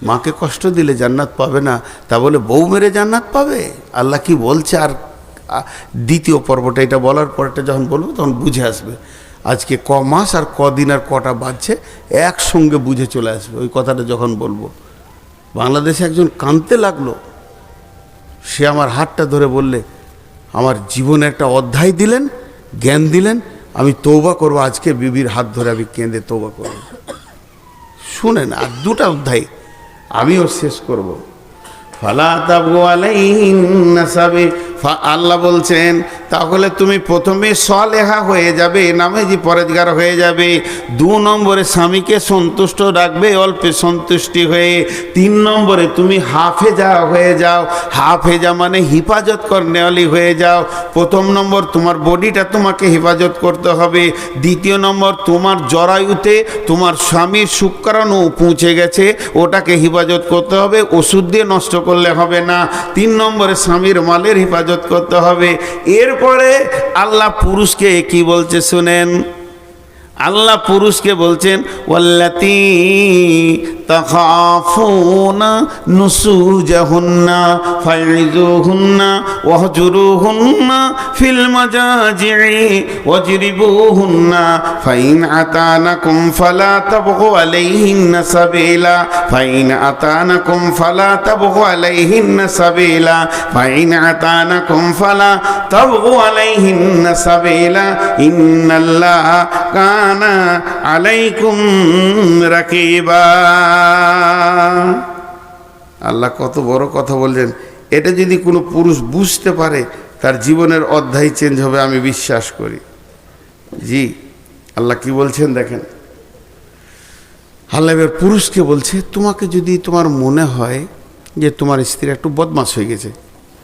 মাকে কষ্ট দিলে জান্নাত পাবে না। তা বলে বউ মেরে জান্নাত পাবে? আল্লাহ কি বলছে? আর দ্বিতীয় পর্বটা, এটা বলার পরটা যখন বলবো তখন বুঝে আসবে। আজকে ক মাস আর কদিন আর কটা বাজছে একসঙ্গে বুঝে চলে আসবে ওই কথাটা যখন বলবো। বাংলাদেশে একজন কাঁদতে লাগলো, সে আমার হাতটা ধরে বললে, আমার জীবনে একটা অধ্যায় দিলেন, জ্ঞান দিলেন, আমি তৌবা করবো, আজকে বিবির হাত ধরে আমি কেঁদে তৌবা করবো। শুনে না, আর দুটা অধ্যায় আমিও শেষ করব। ফালা তাবগু আলাইহিন নাসাবে, আল্লাহ বলছেন তাহলে তুমি প্রথমে সলেহা হয়ে যাবে, নামাজি পরেজগার হয়ে যাবে। 2 নম্বরে স্বামীকে সন্তুষ্ট রাখবে, অল্পে সন্তুষ্টি হয়ে। 3 নম্বরে তুমি হাফেজা হয়ে যাও। হাফেজা মানে হিফাজত করনেওয়ালি হয়ে যাও। 1 নম্বর তোমার বডিটা তোমাকে হেফাজত করতে হবে। 2 নম্বর তোমার জরায়ুতে তোমার স্বামীর শুক্রাণু পৌঁছে গেছে, ওটাকে হেফাজত করতে হবে, ওষুধ দিয়ে নষ্ট করলে হবে না। 3 নম্বরে স্বামীর মালের হেফাজত করতে হবে। এরপরে আল্লাহ পুরুষকে কি বলছে শুনেন, আল্লাহ পুরুষকে বলছেন ওয়াল্লাতী তাখাফুনা নুসুজাহুন্না ফাইযুহুন্না ওয়াহজুরুহুন্না ফিল মাজাজি'i ওয়াজরিবুহুন্না ফাইন আতানাকুম ফালা তাবগু আলাইহিন্না সাবিলা ফাইন আতানাকুম ফালা তাবগু আলাইহিন্না সাবিলা ফাইন আতানাকুম ফালা তাবগু আলাইহিন্না সাবিলা ইন্নাল্লাহা কানা আলাইকুম রাকিবা। আল্লাহ কত বড় কথা বলছেন। এটা যদি কোনো পুরুষ বুঝতে পারে তার জীবনের অধ্যায় চেঞ্জ হবে, আমি বিশ্বাস করি। জি, আল্লাহ কি বলছেন দেখেন। আল্লাহ এবার পুরুষকে বলছে তোমাকে যদি তোমার মনে হয় যে তোমার স্ত্রী একটু বদমাশ হয়ে গেছে,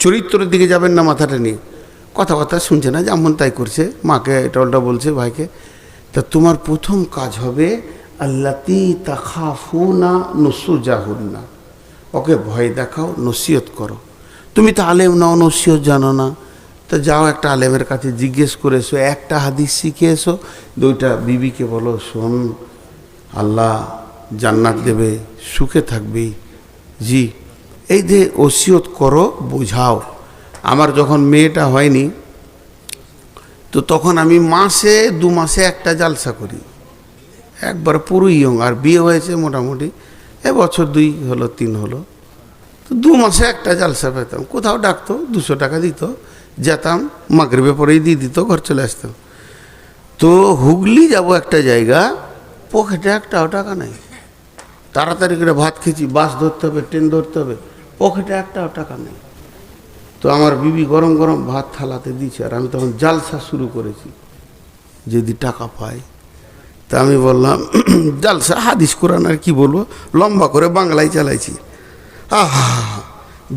চরিত্রের দিকে যাবেন না মাথাটা নিয়ে, কথাবার্তা শুনছে না, যেমন তাই করছে, মাকে এটা ওটা বলছে, ভাইকে, তা তোমার প্রথম কাজ হবে আল্লাতী তাখাফুনা নুসুজাহুন্না, ওকে ভয় দেখাও, নসিহত করো। তুমি তো আলেম নাও, নসিহত জানো না, তা যাও একটা আলেমের কাছে জিজ্ঞেস করে এসো, একটা হাদিস শিখে এসো, 2টা বিবিকে বলো শোন আল্লাহ জান্নাত দেবে, সুখে থাকবি। জি, এই যে ওসিয়ত করো, বোঝাও। আমার যখন মেয়েটা হয়নি তো তখন আমি মাসে 2 মাসে একটা জালসা করি, একবার পুরো ইয়ং, আর বিয়ে হয়েছে মোটামুটি বছর 2 হলো 3 হলো, তো 2 মাসে একটা জালসা পেতাম। কোথাও ডাকতো, 200 টাকা দিত, যেতাম, মাগরিবে পরেই দিয়ে দিত, ঘর চলে আসতাম। তো হুগলি যাব একটা জায়গা, পকেটে একটাও টাকা নেই, তাড়াতাড়ি করে ভাত খেয়েছি, বাস ধরতে হবে, ট্রেন ধরতে হবে, পকেটে একটাও টাকা নেই। তো আমার বিবি গরম গরম ভাত থালাতে দিচ্ছে, আর আমি তখন জালসা শুরু করেছি যদি টাকা পাই। তা আমি বললাম জালসা, হাদিস কোরআন আর কি বলবো, লম্বা করে বাংলায় চালাইছি। আহা,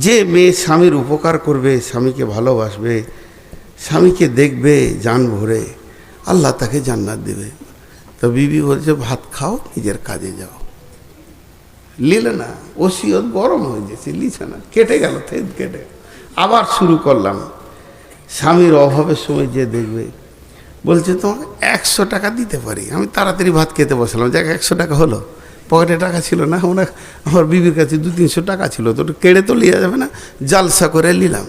যে মেয়ে স্বামীর উপকার করবে, স্বামীকে ভালোবাসবে, স্বামীকে দেখবে জান ভরে, আল্লাহ তাকে জান্নাত দেবে। তো বিবি বলছে ভাত খাও, নিজের কাজে যাও। লিলে না, ওসিয়ত গরম হয়ে গেছে, লিছে না, কেটে গেল, কেটে আবার শুরু করলাম। স্বামীর অভাবের সময় যে দেখবে, বলছে তোমাকে 100 টাকা দিতে পারি। আমি তাড়াতাড়ি ভাত খেতে বসলাম, যাক 100 টাকা হলো, পকেটে টাকা ছিল না, আমার বিবির কাছে 200-300 টাকা ছিল, তো কেড়ে তো লিয়া যাবে না, জালসা করে নিলাম।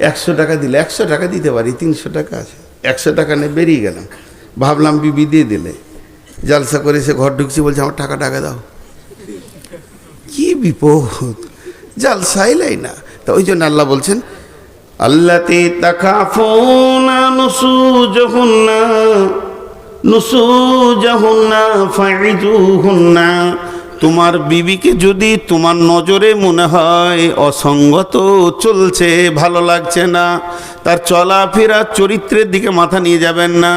100 টাকা দিলে, 100 টাকা দিতে পারি, 300 টাকা আছে, 100 টাকা নিয়ে বেরিয়ে গেলাম। ভাবলাম বিবি দিয়ে দিলে, জালসা করে সে ঘর ঢুকছি, বলছে আমার টাকা দাও। কি বিপদ, জালসা এলাই না। তো ওই জন্য আল্লাহ বলছেন আল্লাতী তাখাফুনা নুসুজাহুন্না ফাইযুহুন্না, তোমার বিবিকে যদি তোমার নজরে মনে হয় অসঙ্গত চলছে, ভালো লাগছে না, তার চলাফেরা চরিত্রের দিকে মাথা নিয়ে যাবেন না,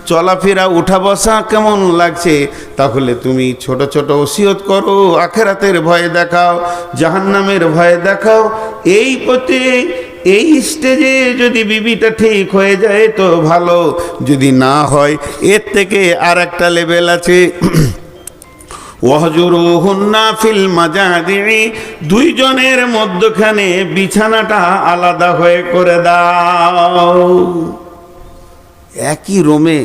চলাফেরা উঠা বসা কেমন লাগছে, তাহলে তুমি ছোট ছোট ওসিয়ত করো, আখিরাতের ভয় দেখাও, জাহান্নামের ভয় দেখাও। এই পথে এই স্টেজে যদি বিবিটা ঠিক হয়ে যায় তো ভালো, যদি না হয় এর থেকে আর একটা লেভেল আছে। ওয়াহজুরুহুন্না ফিল মাজাজি'i, 2 জনের মধ্যখানে বিছানাটা আলাদা হয়ে করে দাও। একই রুমে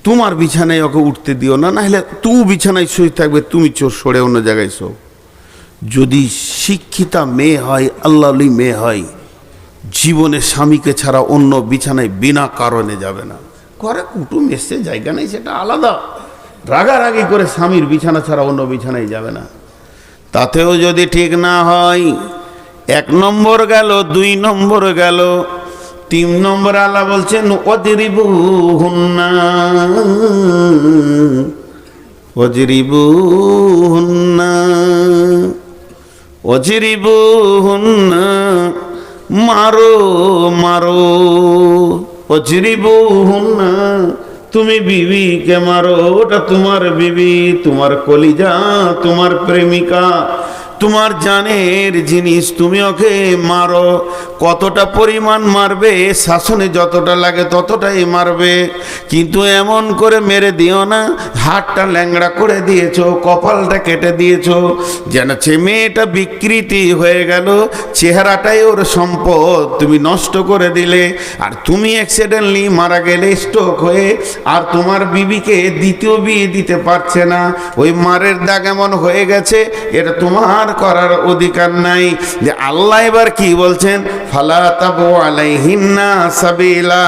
তোমার বিছানায় ওকে উঠতে দিও না, নাহলে তুমি বিছানায় শুয়ে থাকবে, তুমি সরে অন্য জায়গায় শো। যদি শিক্ষিতা মেয়ে হয়, আল্লাহলি মেয়ে হয়, জীবনে স্বামীকে ছাড়া অন্য বিছানায় বিনা কারণে যাবে না। ঘরে কুটুম এসছে, জায়গা নেই, সেটা আলাদা, রাগারাগি করে স্বামীর বিছানা ছাড়া অন্য বিছানায় যাবে না। তাতেও যদি ঠিক না হয়, 1 নম্বর গেল, 2 নম্বর গেল, তিন নম্বর আল্লাহ বলছেন ওয়াজরিবুহুন্না, ওয়াজরিবুহুন্না, ওয়াজরিবুহুন্না, মারো মারো, ওয়াজরিবুহুন্না, তুমি বিবিকে মারো, ওটা তোমার বিবি, তোমার কলিজা, তোমার প্রেমিকা, তোমার জানের জিনিস, তুমি ওকে মারো। কতটা পরিমাণ মারবে? শাসনে যতটা লাগে ততটাই মারবে, কিন্তু এমন করে মেরে দিও না হাতটা ল্যাংড়া করে দিয়েছো, কপালটা কেটে দিয়েছো, যেন সে মেয়েটা বিকৃতি হয়ে গেল, চেহারাটাই ওর সম্পদ তুমি নষ্ট করে দিলে, আর তুমি অ্যাক্সিডেন্টলি মারা গেলে স্ট্রোক হয়ে, আর তোমার বিবিকে দ্বিতীয় বিয়ে দিতে পারছে না, ওই মারের দাগ এমন হয়ে গেছে, এটা তোমার করার অধিকার নাই। যে আল্লাহ এবার কি বলছেন, ফালা তাবু আলাইহিন্না সাবিলা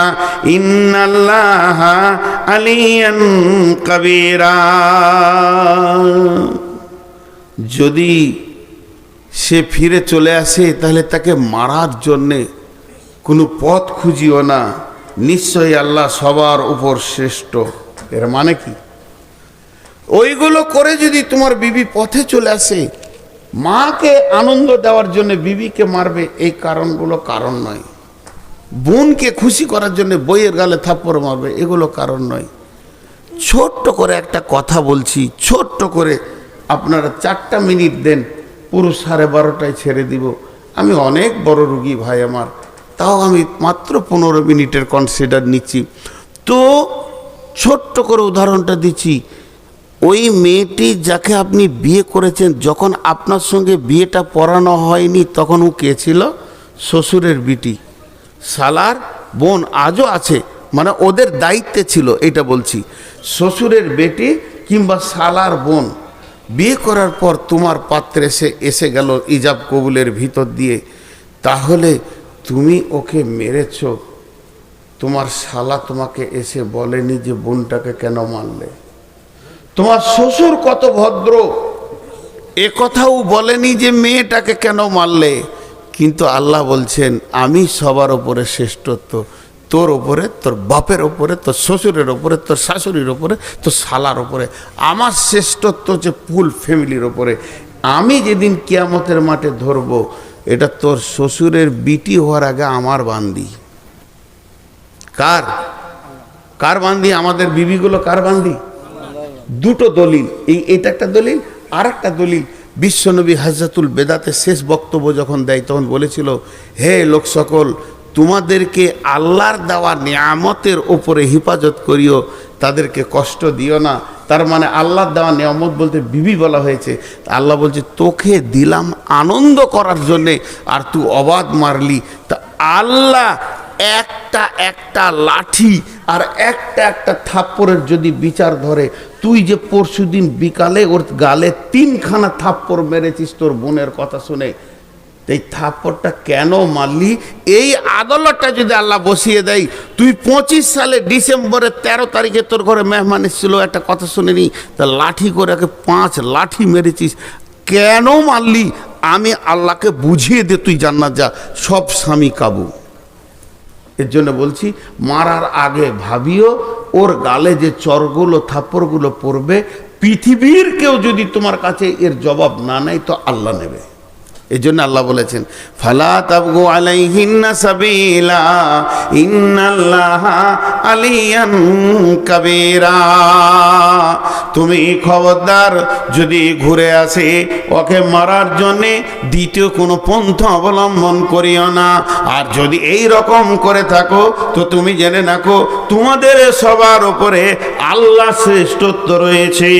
ইন্নাল্লাহা আলিয়ান কাবীরা। যদি সে ফিরে চলে আসে তাহলে তাকে মারার জন্যে কোনো পথ খুঁজিও না, নিশ্চয়ই আল্লাহ সবার উপর শ্রেষ্ঠ। এর মানে কি? ওইগুলো করে যদি তোমার বিবি পথে চলে আসে, মাকে আনন্দ দেওয়ার জন্য বিবিকে মারবে, এই কারণগুলো কারণ নয়। বোনকে খুশি করার জন্য বইয়ের গালে থাপ্পড় মারবে, এগুলো কারণ নয়। ছোট্ট করে একটা কথা বলছি, ছোট্ট করে, আপনারা 4টা মিনিট দেন, পুরো 12:30টায় ছেড়ে দিব। আমি অনেক বড় রুগী ভাই আমার, তাও আমি মাত্র 15 মিনিটের কনসিডার নিচ্ছি। তো ছোট্ট করে উদাহরণটা দিচ্ছি। ওই মেয়েটি যাকে আপনি বিয়ে করেছেন, যখন আপনার সঙ্গে বিয়েটা পড়ানো হয়নি তখন ও কে ছিল? শ্বশুরের বিটি, শালার বোন, আজও আছে, মানে ওদের দায়িত্বে ছিল, এটা বলছি। শ্বশুরের বেটি কিংবা শালার বোন বিয়ে করার পর তোমার পাত্রে এসে গেল ইজাব কবুলের ভিতর দিয়ে, তাহলে তুমি ওকে মেরেছ, তোমার শালা তোমাকে এসে বলেনি যে বোনটাকে কেন মারলে? তোমার শ্বশুর কত ভদ্র, এ কথাও বলেনি যে মেয়েটাকে কেন মারলে। কিন্তু আল্লাহ বলছেন আমি সবার ওপরে শ্রেষ্ঠত্ব, তোর ওপরে, তোর বাপের ওপরে, তোর শ্বশুরের ওপরে, তোর শাশুড়ির ওপরে, তোর শালার ওপরে। আমার শ্রেষ্ঠত্ব হচ্ছে ফুল ফ্যামিলির ওপরে। আমি যেদিন কিয়ামতের মাঠে ধরবো, এটা তোর শ্বশুরের বিটি হওয়ার আগে আমার বান্দি। কার কার বান্দি? আমাদের বিবিগুলো কার বান্দি? দুটো দলিল, এটা একটা দলিল, আর একটা দলিল। বিশ্বনবী হাজ্জাতুল বেদাতে শেষ বক্তব্য যখন দেয় তখন বলেছিল, হে লোক সকল, তোমাদেরকে আল্লাহর দেওয়া নিয়ামতের ওপরে হেফাজত করিও, তাদেরকে কষ্ট দিও না। তার মানে আল্লাহর দেওয়া নিয়ামত বলতে বিবি বলা হয়েছে। আল্লাহ বলছে তোকে দিলাম আনন্দ করার জন্যে, আর তুই অবাধ মারলি। তা আল্লাহ একটা একটা লাঠি আর একটা একটা থাপ্পড়ের যদি বিচার ধরে, তুই যে পরশুদিন বিকালে ওর গালে 3খানা থাপ্পড় মেরেছিস তোর বোনের কথা শুনে, এই থাপ্পড়টা কেন মারলি, এই আদালতটা যদি আল্লাহ বসিয়ে দেয়, তুই 25 সালে ডিসেম্বরের 13 তারিখে তোর ঘরে মেহমান এসেছিল, একটা কথা শুনিনি, তা লাঠি করে 5 লাঠি মেরেছিস, কেন মারলি? আমি আল্লাহকে বুঝিয়ে দে, তুই জান্নাত যা। সব স্বামী কাবু। এর জন্য বলছি, মারার আগে ভাবিও ওর গালে যে চরগুলো থাপ্পড়গুলো পড়বে, পৃথিবীর কেউ যদি তোমার কাছে এর জবাব না নেয় তো আল্লাহ নেবে। এই জন্য আল্লাহ বলেছেন, ফালা তাবগু আলাইহিন্না সাবিলা ইন্নাল্লাহা আলিয়ান কাবীরা। তুমি খবরদার, যদি ঘুরে আসে ওকে মারার জন্যে দ্বিতীয় কোনো পন্থা অবলম্বন করিও না। আর যদি এই রকম করে থাকো তো তুমি জেনে রাখো তোমাদের সবার উপরে আল্লাহ শ্রেষ্ঠত্ব রয়েছে।